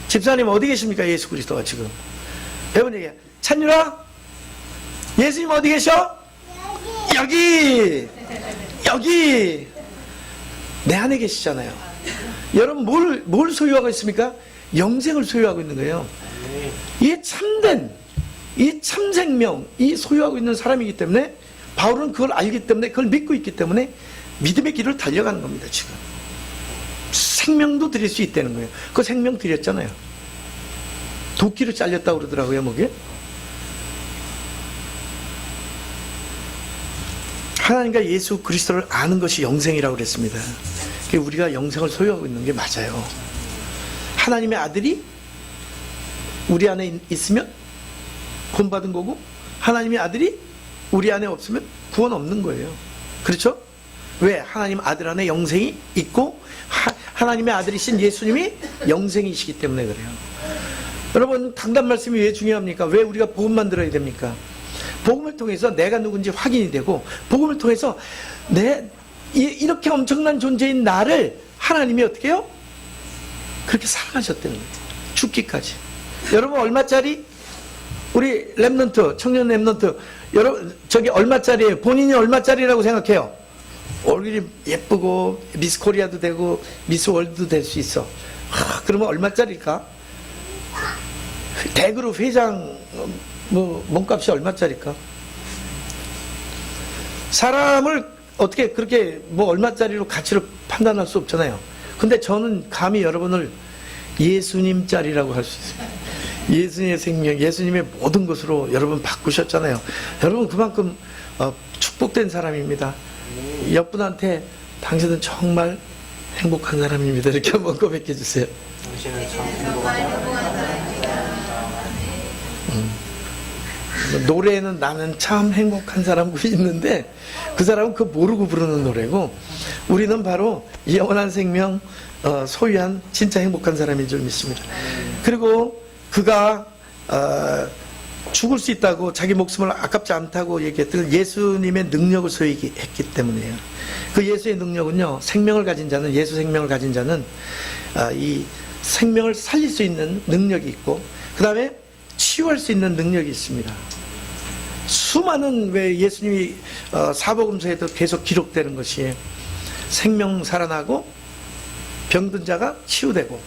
집사님 어디 계십니까? 예수 그리스도가 지금. 여러분 얘기해. 찬유라, 예수님 어디 계셔? 여기 내 안에 계시잖아요. 여러분 뭘 소유하고 있습니까? 영생을 소유하고 있는 거예요. 이 참된, 이 참생명, 이 소유하고 있는 사람이기 때문에 바울은 그걸 알기 때문에, 그걸 믿고 있기 때문에 믿음의 길을 달려가는 겁니다. 지금 생명도 드릴 수 있다는 거예요. 그 생명 드렸잖아요. 도끼로 잘렸다고 그러더라고요. 목에. 하나님과 예수 그리스도를 아는 것이 영생이라고 그랬습니다. 우리가 영생을 소유하고 있는 게 맞아요. 하나님의 아들이 우리 안에 있으면 구원받은 거고, 하나님의 아들이 우리 안에 없으면 구원 없는 거예요. 그렇죠? 왜? 하나님 아들 안에 영생이 있고 하나님의 아들이신 예수님이 영생이시기 때문에 그래요. 여러분, 강단 말씀이 왜 중요합니까? 왜 우리가 복음만 들어야 됩니까? 복음을 통해서 내가 누군지 확인이 되고, 복음을 통해서 이렇게 엄청난 존재인 나를 하나님이 어떻게 해요? 그렇게 사랑하셨다는 거예요. 죽기까지. 여러분 얼마짜리? 우리 랩넌트, 청년 랩넌트, 여러분 저기 얼마짜리예요? 본인이 얼마짜리라고 생각해요? 얼굴이 예쁘고 미스 코리아도 되고 미스 월드도 될 수 있어. 그러면 얼마짜리일까? 대그룹 회장 몸값이 얼마짜리일까? 사람을 어떻게 그렇게 얼마짜리로 가치를 판단할 수 없잖아요. 근데 저는 감히 여러분을 예수님 짤이라고 할 수 있어요. 예수님의 생명, 예수님의 모든 것으로 여러분 바꾸셨잖아요. 여러분 그만큼 축복된 사람입니다. 옆분한테 당신은 정말 행복한 사람입니다. 이렇게 한번 고백해 주세요. 당신은 참 행복한 노래에는 나는 참 행복한 사람이 있는데 그 사람은 그거 모르고 부르는 노래고, 우리는 바로 영원한 생명 소유한 진짜 행복한 사람인 줄 믿습니다. 그리고 그가 죽을 수 있다고, 자기 목숨을 아깝지 않다고 얘기했던 예수님의 능력을 소유했기 때문이에요. 그 예수의 능력은요, 생명을 가진 자는, 예수 생명을 가진 자는 이 생명을 살릴 수 있는 능력이 있고, 그 다음에 치유할 수 있는 능력이 있습니다. 수많은, 왜 예수님이 사복음서에도 계속 기록되는 것이 생명 살아나고 병든 자가 치유되고,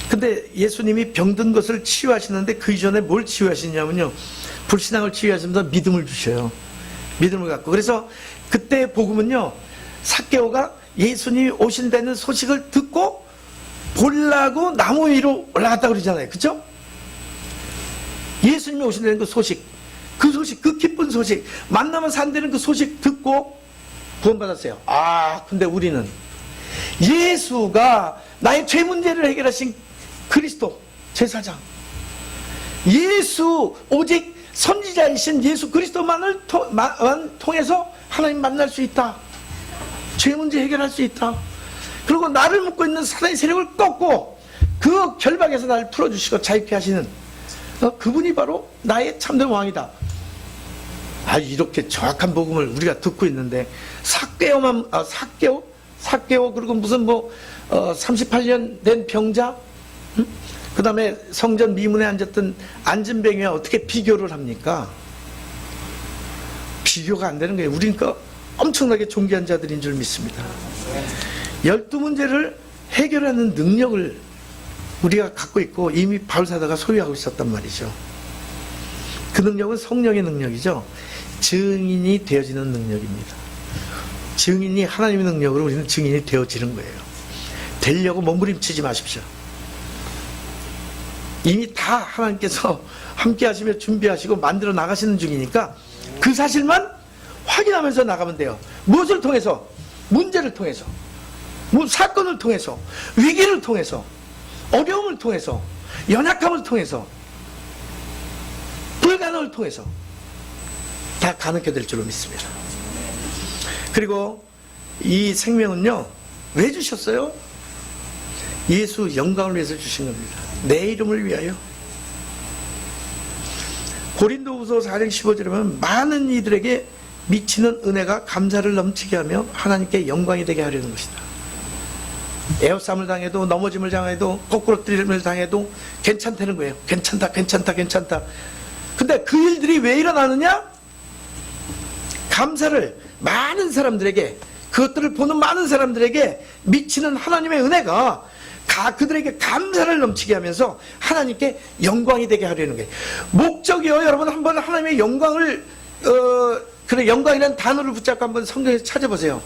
근데 예수님이 병든 것을 치유하시는데 그 이전에 뭘 치유하시냐면요, 불신앙을 치유하시면서 믿음을 주셔요. 믿음을 갖고. 그래서 그때 복음은요, 삭개오가 예수님이 오신다는 소식을 듣고 보려고 나무 위로 올라갔다 그러잖아요. 그죠? 예수님이 오신다는 그 소식, 그 기쁜 소식, 만나면 산다는 그 소식 듣고 구원받았어요. 근데 우리는 예수가 나의 죄 문제를 해결하신 그리스도 제사장, 예수, 오직 선지자이신 예수 그리스도만을 통해서 하나님 만날 수 있다. 죄 문제 해결할 수 있다. 그리고 나를 묶고 있는 사단의 세력을 꺾고 그 결박에서 나를 풀어주시고 자유케 하시는 그분이 바로 나의 참된 왕이다. 이렇게 정확한 복음을 우리가 듣고 있는데, 삭개오 그리고 무슨 38년 된 병자, 그 다음에 성전 미문에 앉았던 안진뱅이와 어떻게 비교를 합니까? 비교가 안 되는 거예요. 우리는 엄청나게 존귀한 자들인 줄 믿습니다. 12문제를 해결하는 능력을 우리가 갖고 있고 이미 바울사도가 소유하고 있었단 말이죠. 그 능력은 성령의 능력이죠. 증인이 되어지는 능력입니다. 증인이, 하나님의 능력으로 우리는 증인이 되어지는 거예요. 되려고 몸부림치지 마십시오. 이미 다 하나님께서 함께 하시며 준비하시고 만들어 나가시는 중이니까 그 사실만 확인하면서 나가면 돼요. 무엇을 통해서? 문제를 통해서, 사건을 통해서, 위기를 통해서, 어려움을 통해서, 연약함을 통해서, 불가능을 통해서 다 가능하게 될 줄로 믿습니다. 그리고 이 생명은요, 왜 주셨어요? 예수 영광을 위해서 주신 겁니다. 내 이름을 위하여. 고린도후서 4장 15절에 보면 많은 이들에게 미치는 은혜가 감사를 넘치게 하며 하나님께 영광이 되게 하려는 것이다. 에워싸움을 당해도, 넘어짐을 당해도, 거꾸로 뜨림을 당해도 괜찮다는 거예요. 괜찮다. 근데 그 일들이 왜 일어나느냐? 감사를 많은 사람들에게, 그것들을 보는 많은 사람들에게 미치는 하나님의 은혜가 그들에게 감사를 넘치게 하면서 하나님께 영광이 되게 하려는 거예요. 목적이요, 여러분, 한번 하나님의 영광을 영광이라는 단어를 붙잡고 한번 성경에서 찾아보세요.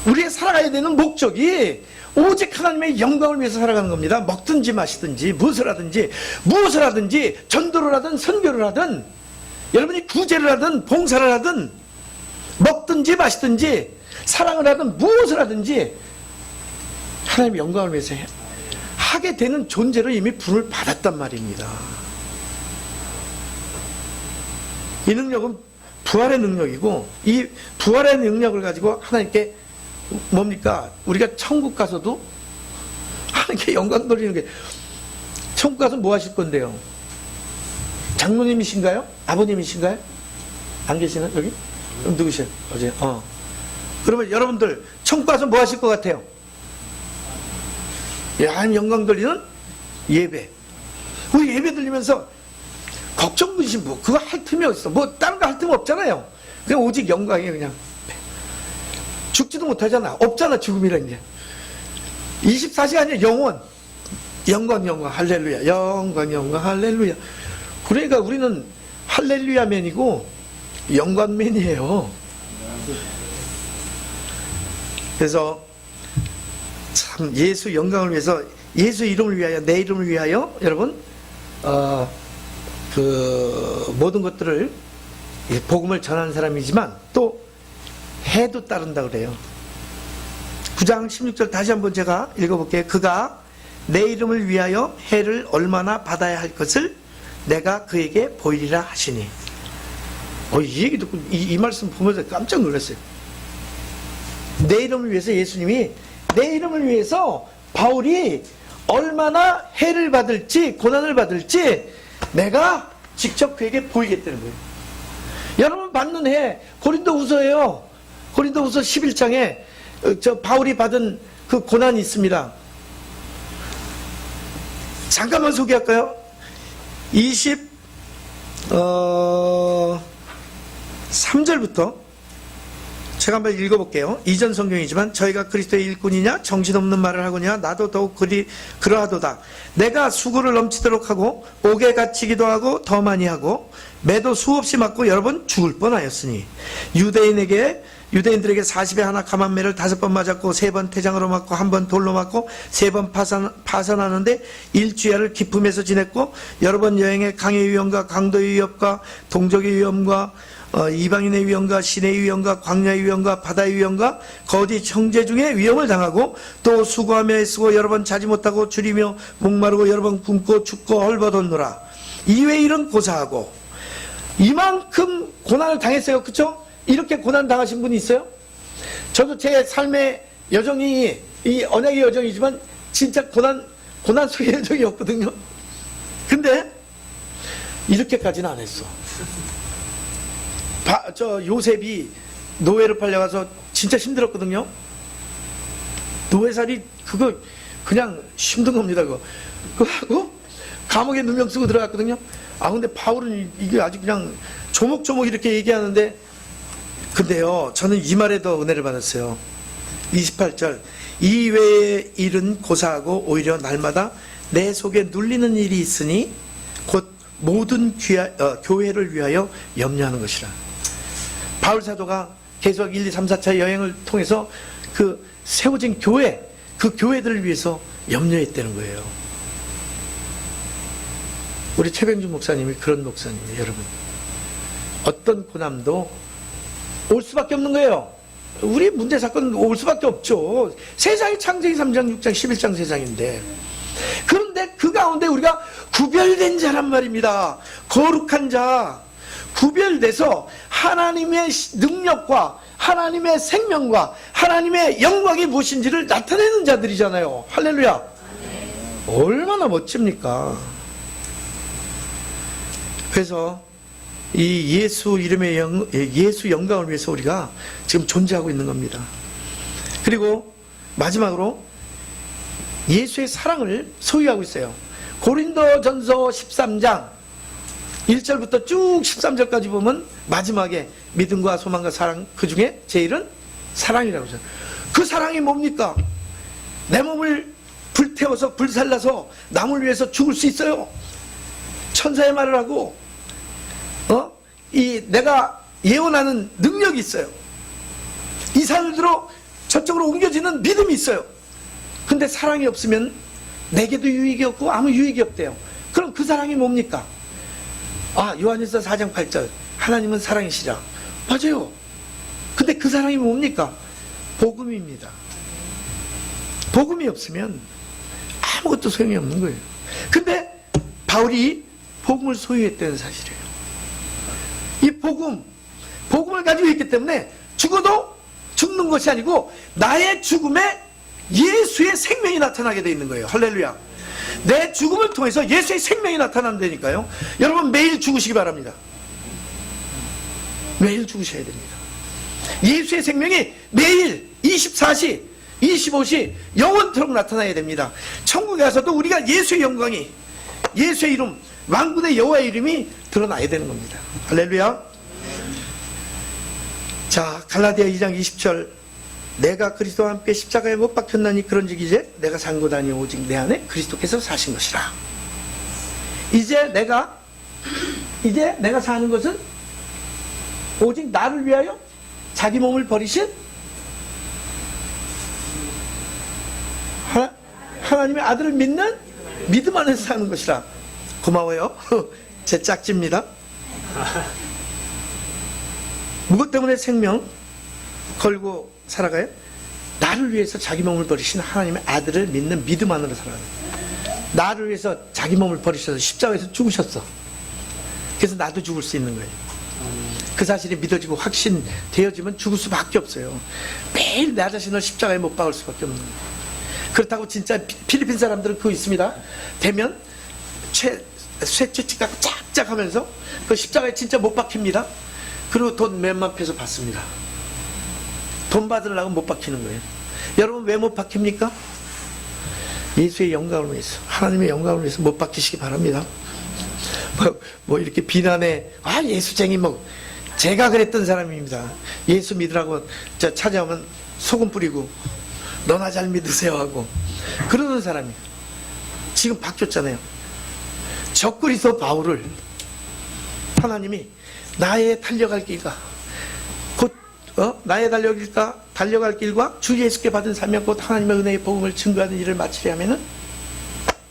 우리의 살아가야 되는 목적이 오직 하나님의 영광을 위해서 살아가는 겁니다. 먹든지 마시든지 무엇을 하든지 전도를 하든 선교를 하든, 여러분이 구제를 하든 봉사를 하든, 먹든지 마시든지 사랑을 하든 무엇을 하든지 하나님의 영광을 위해서 하게 되는 존재로 이미 부름을 받았단 말입니다. 이 능력은 부활의 능력이고, 이 부활의 능력을 가지고 하나님께 뭡니까? 우리가 천국 가서도 하나님께 영광 돌리는 게, 천국 가서 뭐 하실 건데요? 장로님이신가요? 아버님이신가요? 안 계시나 여기? 그럼 누구세요? 어제? 그러면 여러분들 천국 가서 뭐 하실 것 같아요? 하나님 영광 돌리는 예배. 우리 예배 드리면서 걱정 근심 그거 할 틈이 없어. 다른 거 할 틈 없잖아요. 그냥 오직 영광이에요. 그냥 죽지도 못하잖아. 없잖아, 죽음이라는 게. 24시간이 영원. 영광 할렐루야. 영광 할렐루야. 그러니까 우리는 할렐루야맨이고 영광맨이에요. 그래서 예수 영광을 위해서, 예수 이름을 위하여, 내 이름을 위하여 여러분 그 모든 것들을 복음을 전하는 사람이지만 또 해도 따른다 그래요. 9장 16절 다시 한번 제가 읽어볼게요. 그가 내 이름을 위하여 해를 얼마나 받아야 할 것을 내가 그에게 보이리라 하시니. 이 얘기 듣고 이 말씀 보면서 깜짝 놀랐어요. 내 이름을 위해서, 예수님이 내 이름을 위해서 바울이 얼마나 해를 받을지, 고난을 받을지 내가 직접 그에게 보이겠다는 거예요. 여러분 받는 해 고린도후서예요. 고린도후서 11장에 저 바울이 받은 그 고난이 있습니다. 잠깐만 소개할까요? 3절부터 제가 한번 읽어볼게요. 이전 성경이지만 저희가 그리스도의 일꾼이냐 정신없는 말을 하거냐 나도 더욱 그러하도다. 내가 수고를 넘치도록 하고 옥에 갇히기도 하고 더 많이 하고 매도 수없이 맞고 여러 번 죽을 뻔하였으니 유대인들에게 40에 하나 감한매를 5번 맞았고 3번 태장으로 맞고 1번 돌로 맞고 3번 파산하는데 일주야를 기품에서 지냈고 여러 번 여행에 강의 위험과 강도의 위협과 동족의 위험과 이방인의 위험과 신의 위험과 광야의 위험과 바다의 위험과 거짓 형제 중에 위험을 당하고 또 수고하며 애쓰고 여러 번 자지 못하고 줄이며 목마르고 여러 번 굶고 춥고 헐벗었노라. 이외 일은 고사하고. 이만큼 고난을 당했어요. 그쵸? 이렇게 고난 당하신 분이 있어요? 저도 제 삶의 여정이 이 언약의 여정이지만 진짜 고난 속의 여정이었거든요. 근데 이렇게까지는 안 했어. 요셉이 노예로 팔려가서 진짜 힘들었거든요. 노예살이 그거 그냥 힘든 겁니다. 그거 하고 감옥에 누명 쓰고 들어갔거든요. 근데 바울은 이게 아주 그냥 조목조목 이렇게 얘기하는데, 근데요 저는 이 말에 더 은혜를 받았어요. 28절 이 외의 일은 고사하고 오히려 날마다 내 속에 눌리는 일이 있으니 곧 모든 교회를 위하여 염려하는 것이라. 바울 사도가 계속 1, 2, 3, 4차 여행을 통해서 그 세워진 교회, 그 교회들을 위해서 염려했다는 거예요. 우리 최병준 목사님이 그런 목사님이에요. 여러분, 어떤 고난도 올 수밖에 없는 거예요. 우리 문제 사건은 올 수밖에 없죠. 세상이 창세기 3장, 6장, 11장 세상인데, 그런데 그 가운데 우리가 구별된 자란 말입니다. 거룩한 자, 구별돼서 하나님의 능력과 하나님의 생명과 하나님의 영광이 무엇인지를 나타내는 자들이잖아요. 할렐루야. 얼마나 멋집니까? 그래서 이 예수 이름의 예수 영광을 위해서 우리가 지금 존재하고 있는 겁니다. 그리고 마지막으로 예수의 사랑을 소유하고 있어요. 고린도전서 13장 1절부터 쭉 13절까지 보면 마지막에 믿음과 소망과 사랑, 그 중에 제일은 사랑이라고 하죠. 그 사랑이 뭡니까? 내 몸을 불태워서 불살라서 남을 위해서 죽을 수 있어요. 천사의 말을 하고 내가 예언하는 능력이 있어요. 이 산을 들어 저쪽으로 옮겨지는 믿음이 있어요. 근데 사랑이 없으면 내게도 유익이 없고 아무 유익이 없대요. 그럼 그 사랑이 뭡니까? 요한일서 4장 8절 하나님은 사랑이시라. 맞아요. 근데 그 사랑이 뭡니까? 복음입니다. 복음이 없으면 아무것도 소용이 없는 거예요. 근데 바울이 복음을 소유했다는 사실이에요. 이 복음을 가지고 있기 때문에 죽어도 죽는 것이 아니고 나의 죽음에 예수의 생명이 나타나게 되어 있는 거예요. 할렐루야. 내 죽음을 통해서 예수의 생명이 나타난다니까요. 여러분 매일 죽으시기 바랍니다. 매일 죽으셔야 됩니다. 예수의 생명이 매일 24시 25시 영원토록 나타나야 됩니다. 천국에 가서도 우리가 예수의 영광이, 예수의 이름, 만군의 여호와의 이름이 드러나야 되는 겁니다. 할렐루야. 자, 갈라디아 2장 20절 내가 그리스도와 함께 십자가에 못 박혔나니 그런즉 이제 내가 산 것 아니요 오직 내 안에 그리스도께서 사신 것이라. 이제 내가 사는 것은 오직 나를 위하여 자기 몸을 버리신 하나님의 아들을 믿는 믿음 안에서 사는 것이라. 고마워요. 제 짝지입니다. 무엇 때문에 생명 걸고 살아가요? 나를 위해서 자기 몸을 버리신 하나님의 아들을 믿는 믿음 안으로 살아가요. 나를 위해서 자기 몸을 버리셔서 십자가에서 죽으셨어. 그래서 나도 죽을 수 있는 거예요. 그 사실이 믿어지고 확신되어지면 죽을 수밖에 없어요. 매일 나 자신을 십자가에 못 박을 수밖에 없는 거예요. 그렇다고 진짜 필리핀 사람들은 그거 있습니다. 되면 쇠치가 짝짝 하면서 그 십자가에 진짜 못 박힙니다. 그리고 돈 몇만 페소 받습니다. 돈 받으려고 못 박히는 거예요. 여러분 왜 못 박힙니까? 예수의 영광을 위해서, 하나님의 영광을 위해서 못 박히시기 바랍니다. 뭐 이렇게 비난에 예수쟁이 제가 그랬던 사람입니다. 예수 믿으라고 찾아오면 소금 뿌리고 너나 잘 믿으세요 하고 그러는 사람이에요. 지금 바뀌었잖아요. 적그리스도 바울을 하나님이 나의 달려갈 길과 곧 나의 달려갈 길과 주 예수께 받은 사명 곧 하나님의 은혜의 복음을 증거하는 일을 마치려 하면은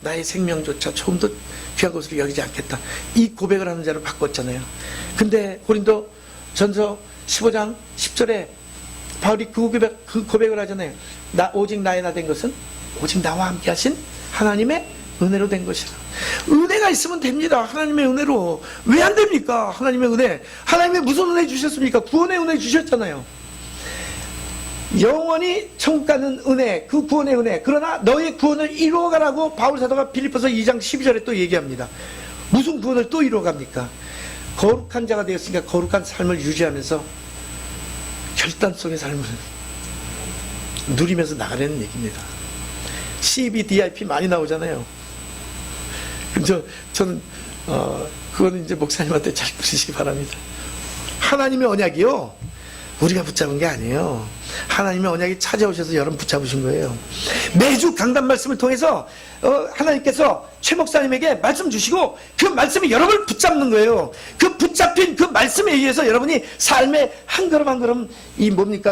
나의 생명조차 조금도 귀한 것으로 여기지 않겠다. 이 고백을 하는 자로 바꿨잖아요. 근데 고린도 전서 15장 10절에 바울이 그 고백을 하잖아요. 오직 나의 나 된 것은 오직 나와 함께 하신 하나님의 은혜로 된 것이라. 은혜가 있으면 됩니다. 하나님의 은혜로. 왜 안 됩니까? 하나님의 은혜. 하나님의 무슨 은혜 주셨습니까? 구원의 은혜 주셨잖아요. 영원히 천국 가는 은혜, 그 구원의 은혜. 그러나 너의 구원을 이루어가라고 바울 사도가 빌립보서 2장 12절에 또 얘기합니다. 무슨 구원을 또 이루어갑니까? 거룩한 자가 되었으니까 거룩한 삶을 유지하면서 결단 속의 삶을 누리면서 나가려는 얘기입니다. CBDIP 많이 나오잖아요. 저는 그거는 이제 목사님한테 잘 부르시기 바랍니다. 하나님의 언약이요, 우리가 붙잡은 게 아니에요. 하나님의 언약이 찾아오셔서 여러분 붙잡으신 거예요. 매주 강단 말씀을 통해서 하나님께서 최 목사님에게 말씀 주시고 그 말씀이 여러분을 붙잡는 거예요. 그 붙잡힌 그 말씀에 의해서 여러분이 삶의 한 걸음 한 걸음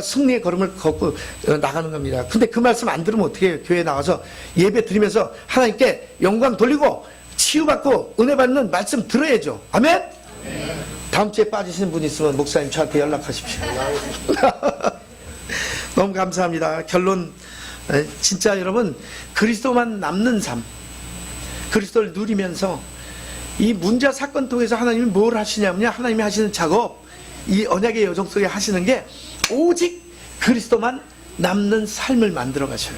승리의 걸음을 걷고 나가는 겁니다. 근데 그 말씀 안 들으면 어떻게 해요? 교회에 나와서 예배 드리면서 하나님께 영광 돌리고 치유받고 은혜 받는 말씀 들어야죠. 아멘? 다음 주에 빠지시는 분 있으면 목사님 저한테 연락하십시오. 너무 감사합니다. 결론, 진짜 여러분 그리스도만 남는 삶, 그리스도를 누리면서 이 문제 사건 통해서 하나님이 뭘 하시냐면요, 하나님이 하시는 작업, 이 언약의 여정 속에 하시는 게 오직 그리스도만 남는 삶을 만들어 가셔요.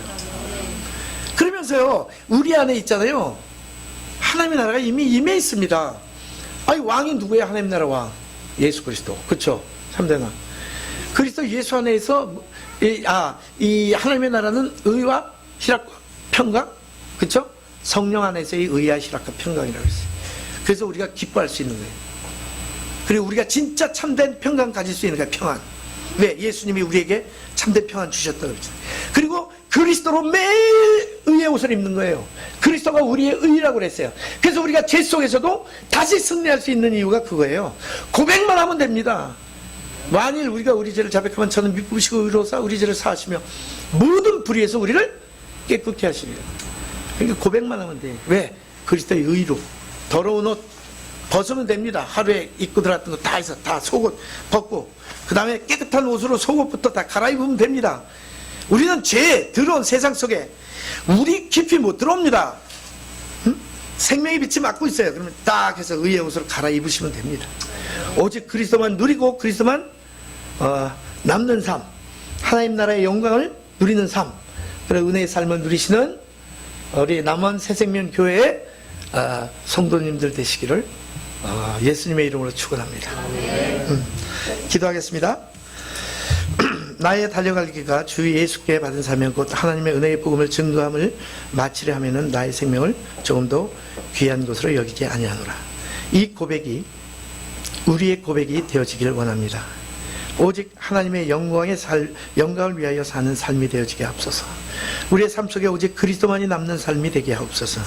그러면서요 우리 안에 있잖아요, 하나님의 나라가 이미 임해 있습니다. 아니 왕이 누구예요? 하나님 나라 왕 예수 그리스도, 그렇죠? 3대나 그리스도 예수 안에서 이 하나님의 나라는 의와 희락과 평강, 그렇죠? 성령 안에서의 의와 희락과 평강이라고 했어요. 그래서 우리가 기뻐할 수 있는 거예요. 그리고 우리가 진짜 참된 평강 가질 수 있는 거예요. 평안. 왜? 예수님이 우리에게 참된 평안 주셨다 그랬죠. 그리고 그리스도로 매일 의의 옷을 입는 거예요. 그리스도가 우리의 의라고 그랬어요. 그래서 우리가 죄 속에서도 다시 승리할 수 있는 이유가 그거예요. 고백만 하면 됩니다. 만일 우리가 우리 죄를 자백하면 저는 믿으시고 의로사 우리 죄를 사하시며 모든 불의에서 우리를 깨끗게 하시리라. 그러니까 고백만 하면 돼요. 왜? 그리스도의 의로. 더러운 옷 벗으면 됩니다. 하루에 입고 들어갔던 거 다 해서 다 속옷 벗고 그 다음에 깨끗한 옷으로 속옷부터 다 갈아입으면 됩니다. 우리는 죄, 더러운 세상 속에 우리 깊이 못 들어옵니다. 생명의 빛이 막고 있어요. 그러면 딱 해서 의의 옷으로 갈아입으시면 됩니다. 오직 그리스도만 누리고 그리스도만 남는 삶, 하나님 나라의 영광을 누리는 삶, 그리고 은혜의 삶을 누리시는 우리 남원 새생명 교회의 성도님들 되시기를 예수님의 이름으로 축원합니다. 기도하겠습니다. 나의 달려갈 길과 주 예수께 받은 사명 곧 하나님의 은혜의 복음을 증거함을 마치려 하면은 나의 생명을 조금 더 귀한 것으로 여기지 아니하노라. 이 고백이 우리의 고백이 되어지기를 원합니다. 오직 하나님의 영광을 위하여 사는 삶이 되어지게 하옵소서. 우리의 삶 속에 오직 그리스도만이 남는 삶이 되게 하옵소서.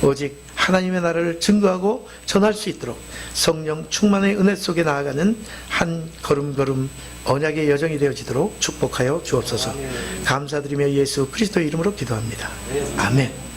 오직 하나님의 나라를 증거하고 전할 수 있도록 성령 충만의 은혜 속에 나아가는 한 걸음걸음 언약의 여정이 되어지도록 축복하여 주옵소서. 감사드리며 예수 그리스도의 이름으로 기도합니다. 아멘.